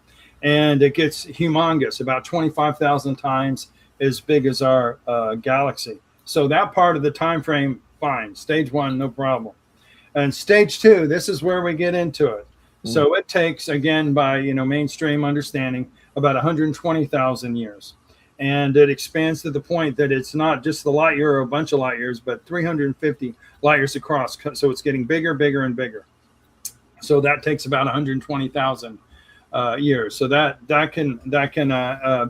And it gets humongous, about 25,000 times as big as our galaxy. So that part of the time frame, fine. Stage 1, no problem. And stage 2, this is where we get into it. So it takes, again, by mainstream understanding, about 120,000 years. And it expands to the point that it's not just the light year or a bunch of light years, but 350 light years across. So it's getting bigger, and bigger. So that takes about 120,000 years. So that can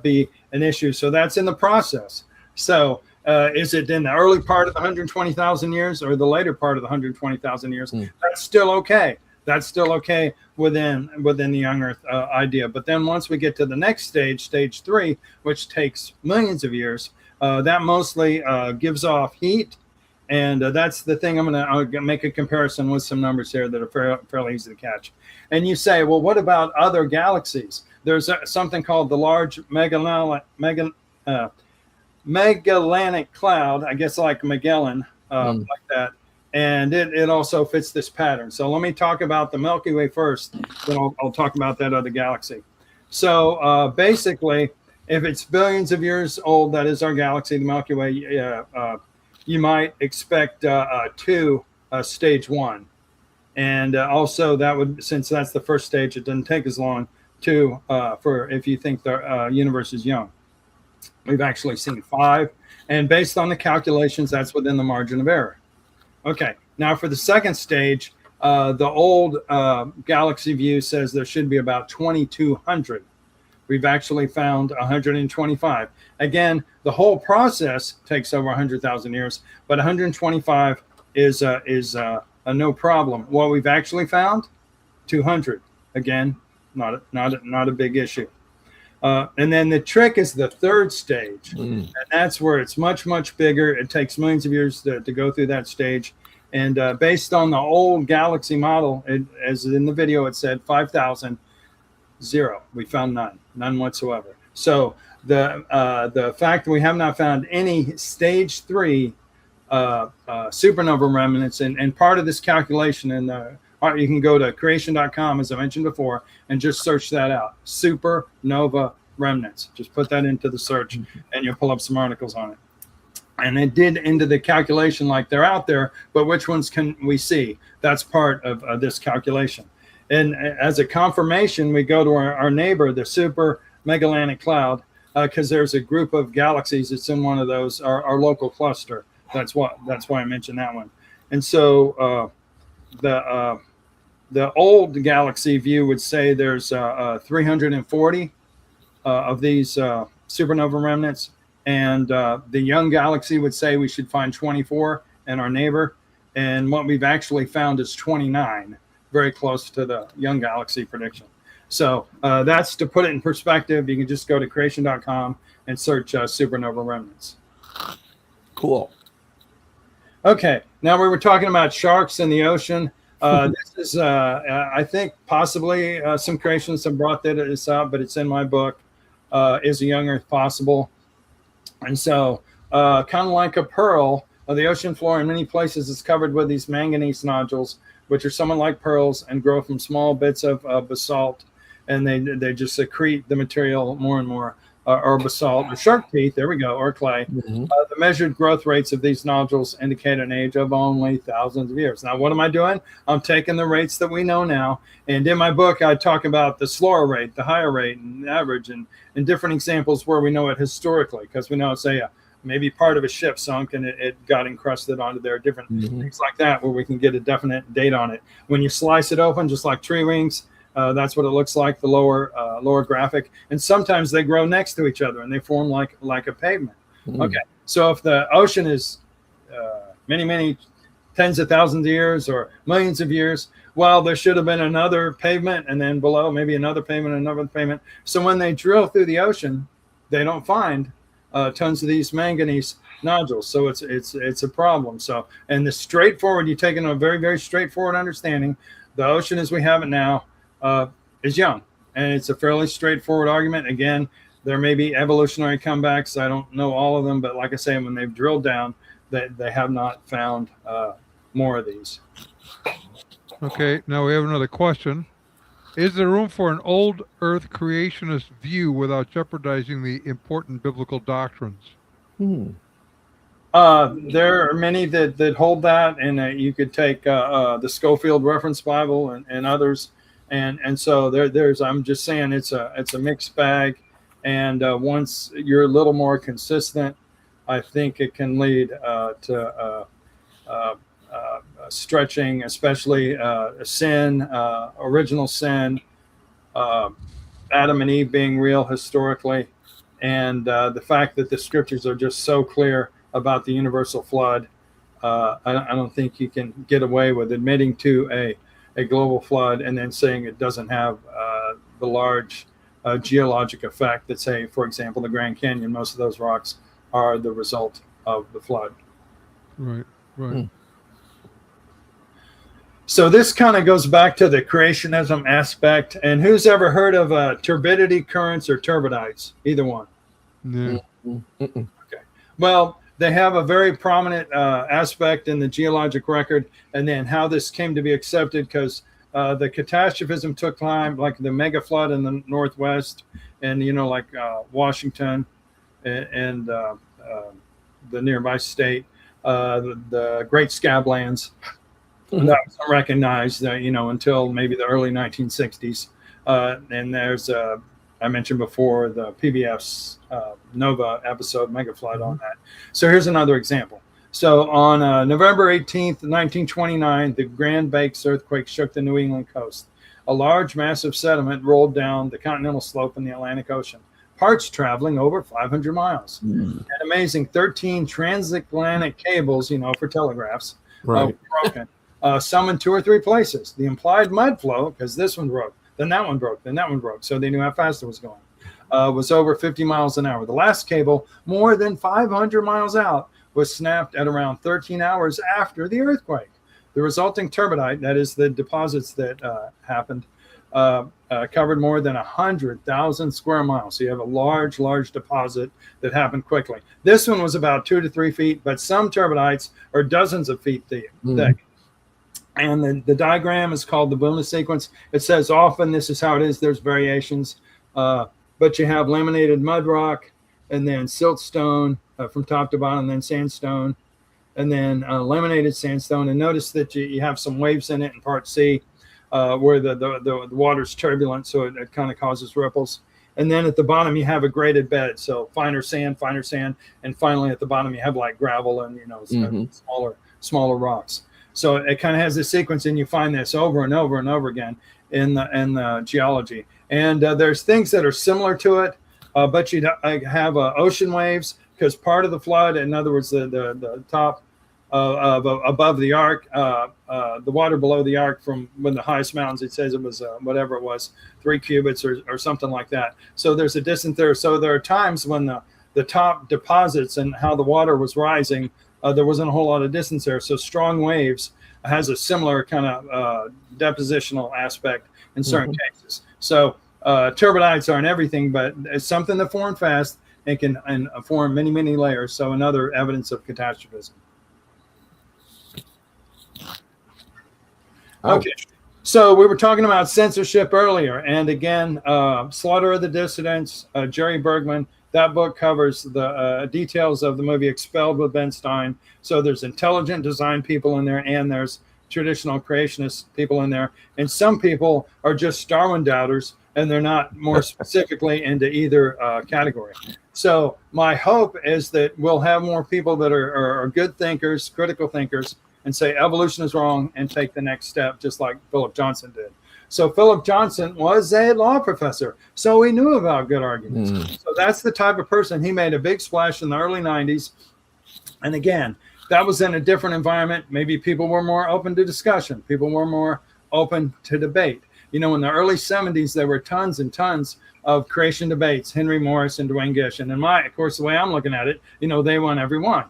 be an issue. So that's in the process. So is it in the early part of the 120,000 years or the later part of the 120,000 years? That's still okay. That's still okay within the young Earth idea. But then once we get to the next stage, stage 3, which takes millions of years, that mostly gives off heat. And that's the thing. I'm going to make a comparison with some numbers here that are fairly easy to catch. And you say, well, what about other galaxies? There's something called the Large Magellanic Cloud, I guess like Magellan, like that. And it also fits this pattern. So let me talk about the Milky Way first, then I'll talk about that other galaxy. So basically, if it's billions of years old, that is our galaxy, the Milky Way, you might expect 2 stage 1. And also that would, since that's the first stage, it doesn't take as long to for if you think the universe is young. We've actually seen 5. And based on the calculations, that's within the margin of error. Okay, now for the second stage, the old galaxy view says there should be about 2,200. We've actually found 125. Again, the whole process takes over 100,000 years, but 125 is a no problem. What we've actually found, 200. Again, not a big issue. And then the trick is the third stage. And that's where it's much bigger. It takes millions of years to go through that stage. And based on the old galaxy model, as in the video, it said 5,000, 0. We found none whatsoever. So the fact that we have not found any stage 3 supernova remnants, and part of this calculation, and you can go to creation.com, as I mentioned before, and just search that out. Supernova remnants. Just put that into the search, and you'll pull up some articles on it. And it did into the calculation like they're out there, but which ones can we see? That's part of this calculation. And as a confirmation, we go to our neighbor, the Super Magellanic Cloud, because there's a group of galaxies that's in one of those, our local cluster. That's why I mentioned that one. And so the old galaxy view would say there's 340 of these supernova remnants, and the young galaxy would say we should find 24 in our neighbor, and what we've actually found is 29, very close to the young galaxy prediction. So that's to put it in perspective. You can just go to creation.com and search supernova remnants. Cool. Okay, now we were talking about sharks in the ocean. This is, I think, possibly some creationists have brought this up, but it's in my book. Is a young Earth possible? And so, kind of like a pearl, the ocean floor in many places is covered with these manganese nodules, which are somewhat like pearls and grow from small bits of basalt, and they just secrete the material more and more, or basalt, or shark teeth, there we go, or clay. The measured growth rates of these nodules indicate an age of only thousands of years. Now, what am I doing? I'm taking the rates that we know now, and in my book, I talk about the slower rate, the higher rate, and the average, and different examples where we know it historically, because we know, say, maybe part of a ship sunk and it got encrusted onto there, different things like that, where we can get a definite date on it. When you slice it open, just like tree rings, that's what it looks like, the lower graphic. And sometimes they grow next to each other and they form like a pavement. Okay, so if the ocean is many tens of thousands of years or millions of years, well, there should have been another pavement, and then below maybe another pavement, another pavement. So when they drill through the ocean, they don't find tons of these manganese nodules. So it's a problem. So, and the straightforward, you take in a very, very straightforward understanding, the ocean as we have it now is young, and it's a fairly straightforward argument. Again, there may be evolutionary comebacks. I don't know all of them, but like I say, when they've drilled down, they have not found more of these. Okay, now we have another question. Is there room for an old Earth creationist view without jeopardizing the important biblical doctrines? There are many that hold that, and you could take the Schofield Reference Bible and others, and so there's. I'm just saying it's a mixed bag, and once you're a little more consistent, I think it can lead to stretching, especially sin, original sin, Adam and Eve being real historically, and the fact that the scriptures are just so clear about the universal flood. I don't think you can get away with admitting to a global flood and then saying it doesn't have the large geologic effect that, say, for example, the Grand Canyon, most of those rocks are the result of the flood. Right. So this kind of goes back to the creationism aspect. And who's ever heard of turbidity currents or turbidites? Either one. Yeah. Okay. Well, they have a very prominent aspect in the geologic record, and then how this came to be accepted, because the catastrophism took time, like the mega flood in the Northwest, and like Washington and the nearby state, the Great Scablands. That was recognized, until maybe the early 1960s. And there's, I mentioned before, the PBS Nova episode, Mega Flood, on that. So here's another example. So on November 18th, 1929, the Grand Banks earthquake shook the New England coast. A large mass of sediment rolled down the continental slope in the Atlantic Ocean, parts traveling over 500 miles. An amazing 13 transatlantic cables, for telegraphs, were broken. Some in 2 or 3 places. The implied mud flow, because this one broke, then that one broke, then that one broke, so they knew how fast it was going, was over 50 miles an hour. The last cable, more than 500 miles out, was snapped at around 13 hours after the earthquake. The resulting turbidite, that is the deposits that happened, covered more than 100,000 square miles. So you have a large deposit that happened quickly. This one was about 2 to 3 feet, but some turbidites are dozens of feet thick. And the diagram is called the Boona sequence. It says often this is how it is. There's variations, but you have laminated mud rock, and then siltstone from top to bottom, then sandstone, and then laminated sandstone. And notice that you have some waves in it in part C, where the water's turbulent, so it kind of causes ripples. And then at the bottom you have a graded bed, so finer sand, and finally at the bottom you have like gravel and smaller rocks. So it kind of has this sequence, and you find this over and over and over again in the geology. And there's things that are similar to it, but you have ocean waves, because part of the flood, in other words, the top above the arc, the water below the arc from when the highest mountains, it says it was whatever it was, 3 cubits or something like that. So there's a distance there. So there are times when the top deposits and how the water was rising, there wasn't a whole lot of distance there. So strong waves has a similar kind of depositional aspect in certain cases. So turbidites aren't everything, but it's something that formed fast and can form many layers. So another evidence of catastrophism. Okay, so we were talking about censorship earlier, and again, Slaughter of the Dissidents, Jerry Bergman. That book covers the details of the movie Expelled with Ben Stein. So there's intelligent design people in there, and there's traditional creationist people in there. And some people are just Darwin doubters and they're not more specifically into either category. So my hope is that we'll have more people that are good thinkers, critical thinkers, and say evolution is wrong and take the next step, just like Philip Johnson did. So Philip Johnson was a law professor, so he knew about good arguments. So that's the type of person. He made a big splash in the early 90s. And again, that was in a different environment. Maybe people were more open to discussion. People were more open to debate. You know, in the early 70s, there were tons and tons of creation debates, Henry Morris and Dwayne Gish. And of course, the way I'm looking at it, you know, they won every one.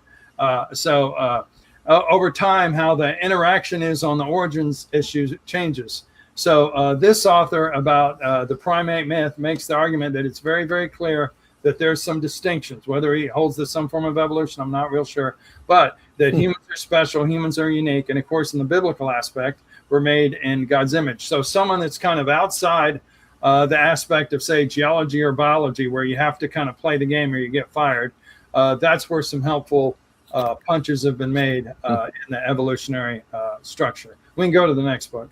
Over time, how the interaction is on the origins issues changes. So this author about the primate myth makes the argument that it's very, very clear that there's some distinctions. Whether he holds to some form of evolution, I'm not real sure. But that humans are special, humans are unique. And of course, in the biblical aspect, we're made in God's image. So someone that's kind of outside the aspect of, say, geology or biology, where you have to kind of play the game or you get fired, that's where some helpful punches have been made in the evolutionary structure. We can go to the next book.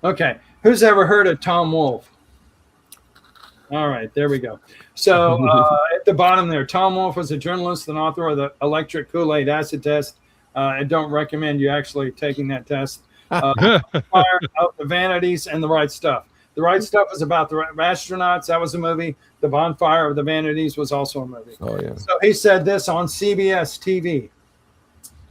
Okay, who's ever heard of Tom Wolfe? All right, there we go. So at the bottom there, Tom Wolfe was a journalist and author of the Electric Kool-Aid Acid Test. I don't recommend you actually taking that test. Fire of the Vanities and The Right Stuff. The Right Stuff is about the astronauts. That was a movie. The Bonfire of the Vanities was also a movie. Oh, yeah. So he said this on CBS TV.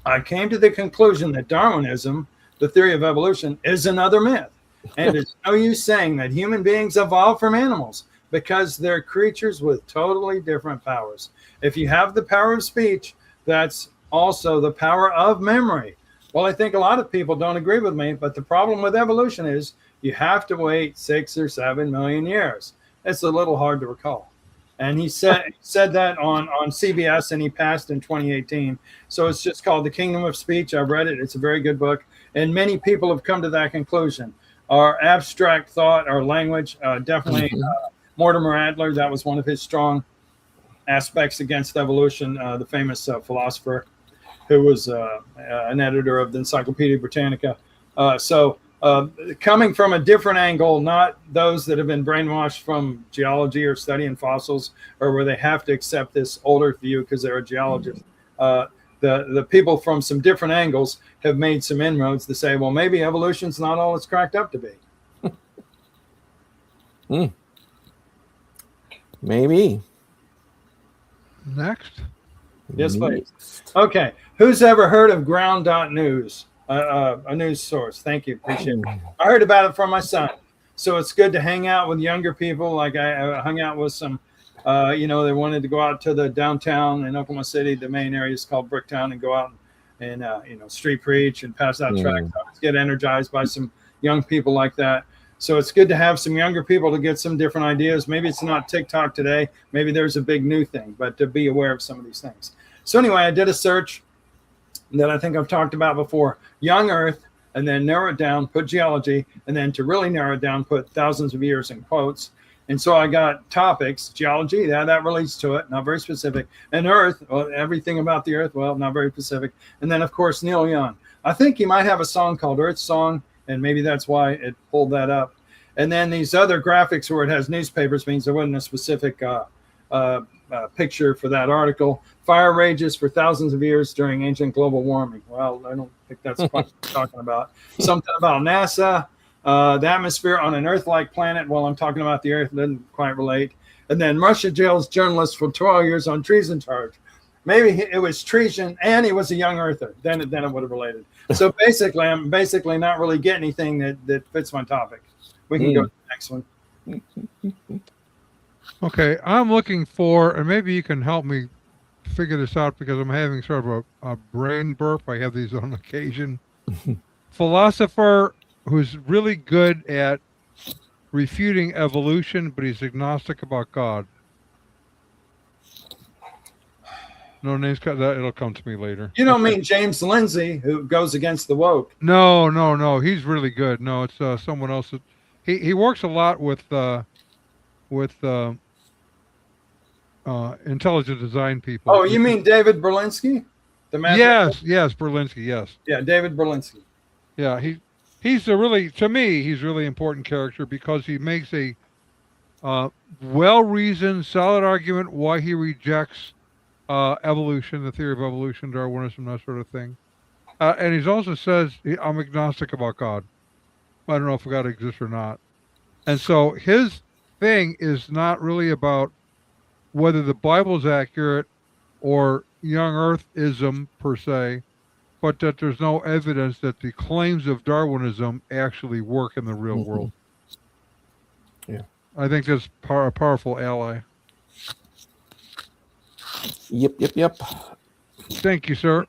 I came to the conclusion that Darwinism, the theory of evolution, is another myth. And it's no use saying that human beings evolved from animals, because they're creatures with totally different powers. If you have the power of speech, that's also the power of memory. Well, I think a lot of people don't agree with me, but the problem with evolution is you have to wait 6 or 7 million years. It's a little hard to recall. And he said that on CBS, and he passed in 2018. So it's just called The Kingdom of Speech. I've read it. It's a very good book. And many people have come to that conclusion. Our abstract thought, our language, definitely Mortimer Adler, that was one of his strong aspects against evolution, the famous philosopher who was an editor of the Encyclopedia Britannica. Coming from a different angle, not those that have been brainwashed from geology or studying fossils, or where they have to accept this older view because they're a geologist. The people from some different angles have made some inroads to say, well, maybe evolution's not all it's cracked up to be. Maybe. Next. Yes, please. Okay. Who's ever heard of ground.news? A news source. Thank you. Appreciate it. I heard about it from my son. So it's good to hang out with younger people. Like I hung out with some, they wanted to go out to the downtown in Oklahoma City. The main area is called Bricktown, and go out and street preach and pass out tracts. I always get energized by some young people like that. So it's good to have some younger people to get some different ideas. Maybe it's not TikTok today. Maybe there's a big new thing, but to be aware of some of these things. So anyway, I did a search that I think I've talked about before, young Earth, and then narrow it down, put geology, and then to really narrow it down, put thousands of years in quotes. And so I got topics, geology, that relates to it, not very specific. And Earth, well, everything about the Earth, well, not very specific. And then, of course, Neil Young. I think he might have a song called Earth Song, and maybe that's why it pulled that up. And then these other graphics where it has newspapers means there wasn't a specific picture for that article. Fire rages for thousands of years during ancient global warming. Well, I don't think that's what I'm talking about. Something about NASA, the atmosphere on an Earth-like planet. Well, I'm talking about the Earth. It doesn't quite relate. And then Russia jails journalists for 12 years on treason charge. Maybe it was treason, and he was a young Earther. Then it would have related. So basically, I'm not really getting anything that fits my topic. We can go to the next one. Okay, I'm looking for, and maybe you can help me figure this out because I'm having sort of a brain burp. I have these on occasion. Philosopher who's really good at refuting evolution, but he's agnostic about God. No names, it'll come to me later. You don't mean James Lindsay, who goes against the woke? No. He's really good. No, it's someone else. He works a lot with intelligent design people. Oh, you mean David Berlinski? Yes, Berlinski. Yes. Yeah, David Berlinski. Yeah, he's a really, to me, he's a really important character because he makes a well-reasoned, solid argument why he rejects evolution, the theory of evolution, Darwinism, that sort of thing. And he also says, I'm agnostic about God. I don't know if God exists or not. And so his thing is not really about whether the Bible is accurate or young earthism per se, but that there's no evidence that the claims of Darwinism actually work in the real world. Yeah. I think that's a powerful ally. Yep. Thank you, sir.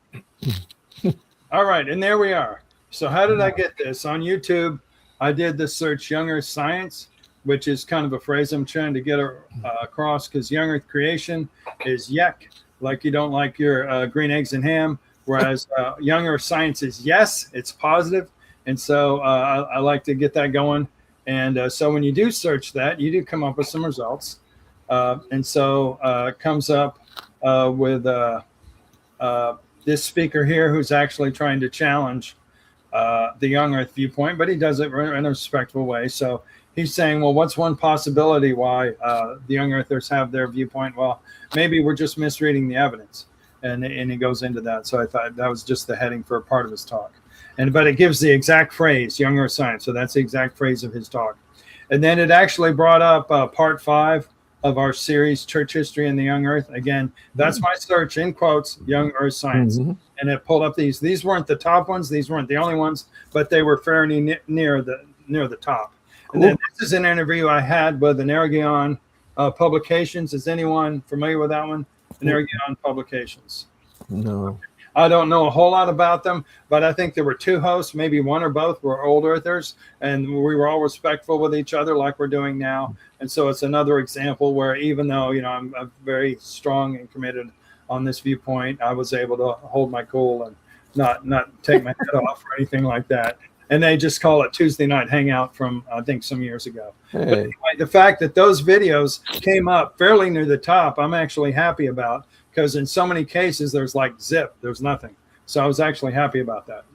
All right, and there we are. So how did I get this? On YouTube, I did the search Young Earth Science, which is kind of a phrase I'm trying to get across, because Young Earth Creation is yuck, like you don't like your green eggs and ham, whereas Young Earth Science is yes, it's positive. And so I like to get that going. And so when you do search that, you do come up with some results. And so it comes up with this speaker here who's actually trying to challenge the young Earth viewpoint, but he does it in a respectful way. So he's saying, well, what's one possibility why the young Earthers have their viewpoint? Well, maybe we're just misreading the evidence. And he goes into that. So I thought that was just the heading for a part of his talk. But it gives the exact phrase, Young Earth Science. So that's the exact phrase of his talk. And then it actually brought up part 5 of our series, Church History and the Young Earth. Again, that's my search, in quotes, Young Earth Science. And it pulled up these. These weren't the top ones. These weren't the only ones, but they were fairly near the top. And then this is an interview I had with Energeon Publications. Is anyone familiar with that one? Energeon Publications. No. I don't know a whole lot about them, but I think there were 2 hosts, maybe one or both were old earthers, and we were all respectful with each other like we're doing now. And so it's another example where even though, I'm very strong and committed on this viewpoint, I was able to hold my cool and not take my head off or anything like that. And they just call it Tuesday Night Hangout from, I think, some years ago. Hey. But anyway, the fact that those videos came up fairly near the top, I'm actually happy about, because in so many cases, there's like zip, there's nothing. So I was actually happy about that.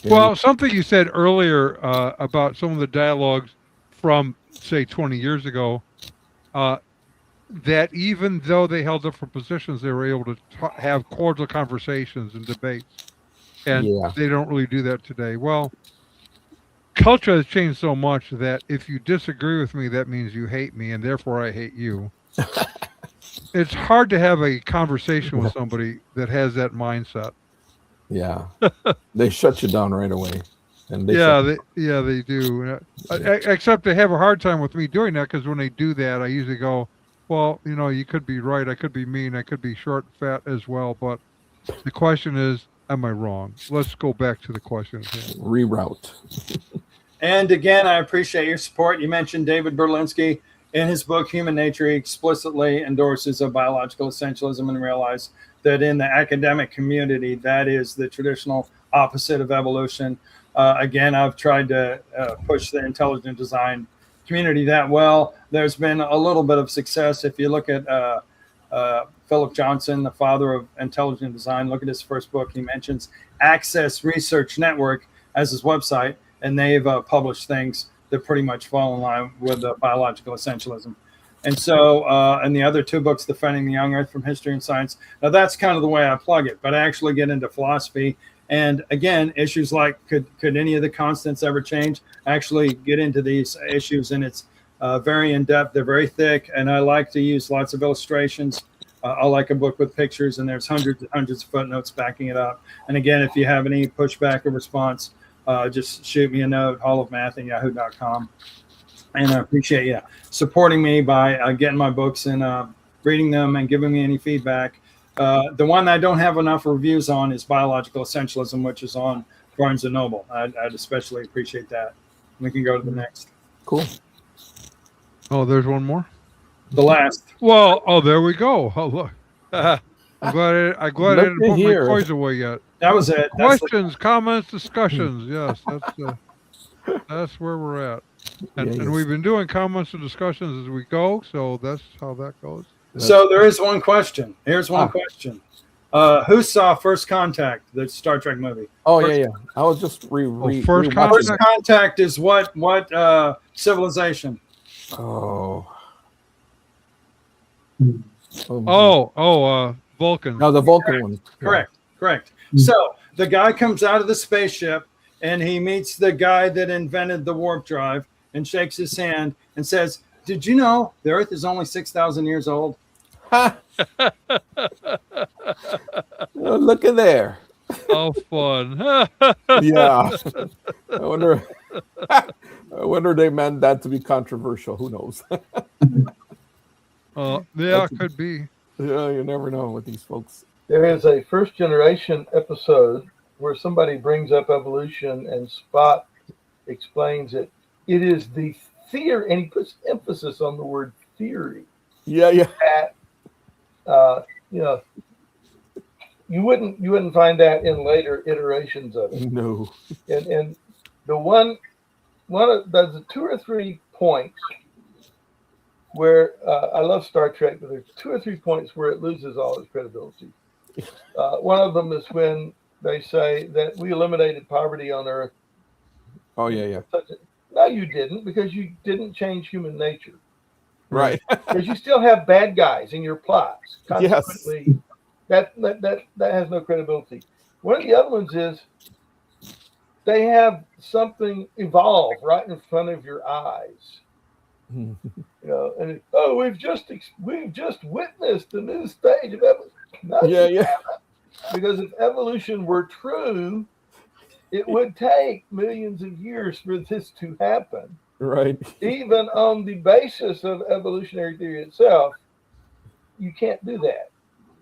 Well, something you said earlier about some of the dialogues from, say, 20 years ago, that even though they held different positions, they were able to have cordial conversations and debates. And they don't really do that today. Well, culture has changed so much that if you disagree with me, that means you hate me, and therefore I hate you. It's hard to have a conversation with somebody that has that mindset. Yeah, they shut you down right away. And they do. Except they have a hard time with me doing that, because when they do that, I usually go, well, you could be right. I could be mean. I could be short and fat as well. But the question is, am I wrong? Let's go back to the question. Reroute. And again, I appreciate your support. You mentioned David Berlinski. In his book, Human Nature, he explicitly endorses a biological essentialism and realized that in the academic community, that is the traditional opposite of evolution. Again, I've tried to push the intelligent design community that well. There's been a little bit of success. If you look at Philip Johnson, the father of intelligent design, look at his first book. He mentions Access Research Network as his website, and they've published things that pretty much fall in line with biological essentialism. And so, and the other 2 books, Defending the Young Earth from History and Science. Now, that's kind of the way I plug it, but I actually get into philosophy. And again, issues like, could any of the constants ever change? I actually get into these issues, and it's very in-depth. They're very thick, and I like to use lots of illustrations. I like a book with pictures, and there's hundreds and hundreds of footnotes backing it up. And again, if you have any pushback or response, just shoot me a note, hallofmath@yahoo.com. And I appreciate you supporting me by getting my books and reading them and giving me any feedback. The one I don't have enough reviews on is Biological Essentialism, which is on Barnes & Noble. I'd especially appreciate that. We can go to the next. Cool. Oh, there's one more? The last. Well, there we go. Oh, look. I'm glad I didn't put my toys away yet. That was it. Questions, comments, discussions. Yes, that's where we're at. And we've been doing comments and discussions as we go, so that's how that goes. So there is one question. Here's one question. Who saw First Contact, the Star Trek movie? Oh First, yeah. I was just First rewatching Contact. First Contact is what civilization? it. Oh. Vulcan. No, the Vulcan one. Yeah. Correct. So the guy comes out of the spaceship and he meets the guy that invented the warp drive and shakes his hand and says, "Did you know the Earth is only 6,000 years old?" Oh, look at there. How fun. Yeah. I wonder they meant that to be controversial. Who knows? Yeah, could be. Yeah, you never know with these folks. There is a First Generation episode where somebody brings up evolution and Spock explains it. It is the theory, and he puts emphasis on the word theory. Yeah. That, you wouldn't find that in later iterations of it. No. And the one of there's 2 or 3 points where I love Star Trek, but there's 2 or 3 points where it loses all its credibility. One of them is when they say that we eliminated poverty on Earth. Oh yeah. No, you didn't, because you didn't change human nature. Right. Because you still have bad guys in your plots. Consequently, Yes. that has no credibility. One of the other ones is they have something evolve right in front of your eyes. And we've just witnessed the new stage of evolution. No, Yeah. Because if evolution were true, it would take millions of years for this to happen. Right. Even on the basis of evolutionary theory itself, you can't do that.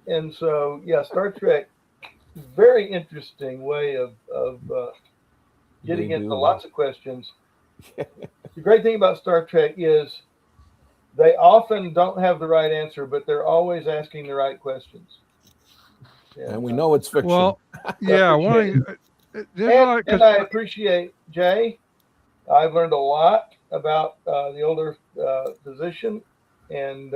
And so, yeah, Star Trek, very interesting way of getting into lots of questions. The great thing about Star Trek is they often don't have the right answer, but they're always asking the right questions. And we know it's fiction. Well, yeah. And I appreciate, Jay. I've learned a lot about the older position, and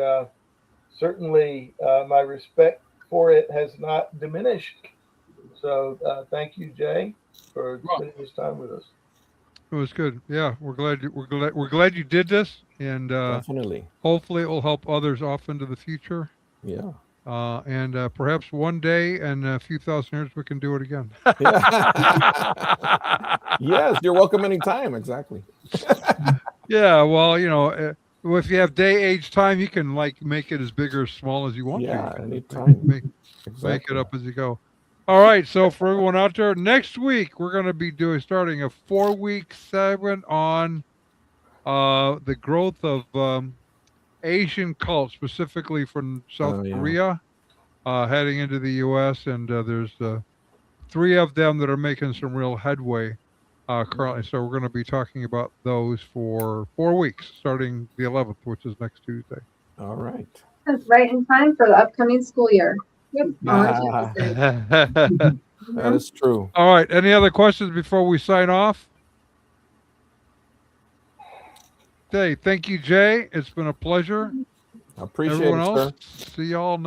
certainly my respect for it has not diminished. So thank you, Jay, for spending this time with us. It was good. Yeah, we're glad you did this, and Definitely. hopefully it will help others off into the future. Yeah. And perhaps one day in a few thousand years we can do it again. Yes, you're welcome anytime. Exactly. Yeah, well, if you have day, age, time, you can make it as big or small as you want. Yeah, to. anytime. Make it up as you go. All right, so for everyone out there, next week we're going to be starting a 4-week segment on the growth of Asian cults, specifically from South Korea, heading into the U.S. And there's 3 of them that are making some real headway currently. So we're going to be talking about those for 4 weeks, starting the 11th, which is next Tuesday. All right. That's right in time for the upcoming school year. Yep. That is true. All right. Any other questions before we sign off? Okay. Thank you, Jay. It's been a pleasure. I appreciate Everyone it, else, sir. see y'all next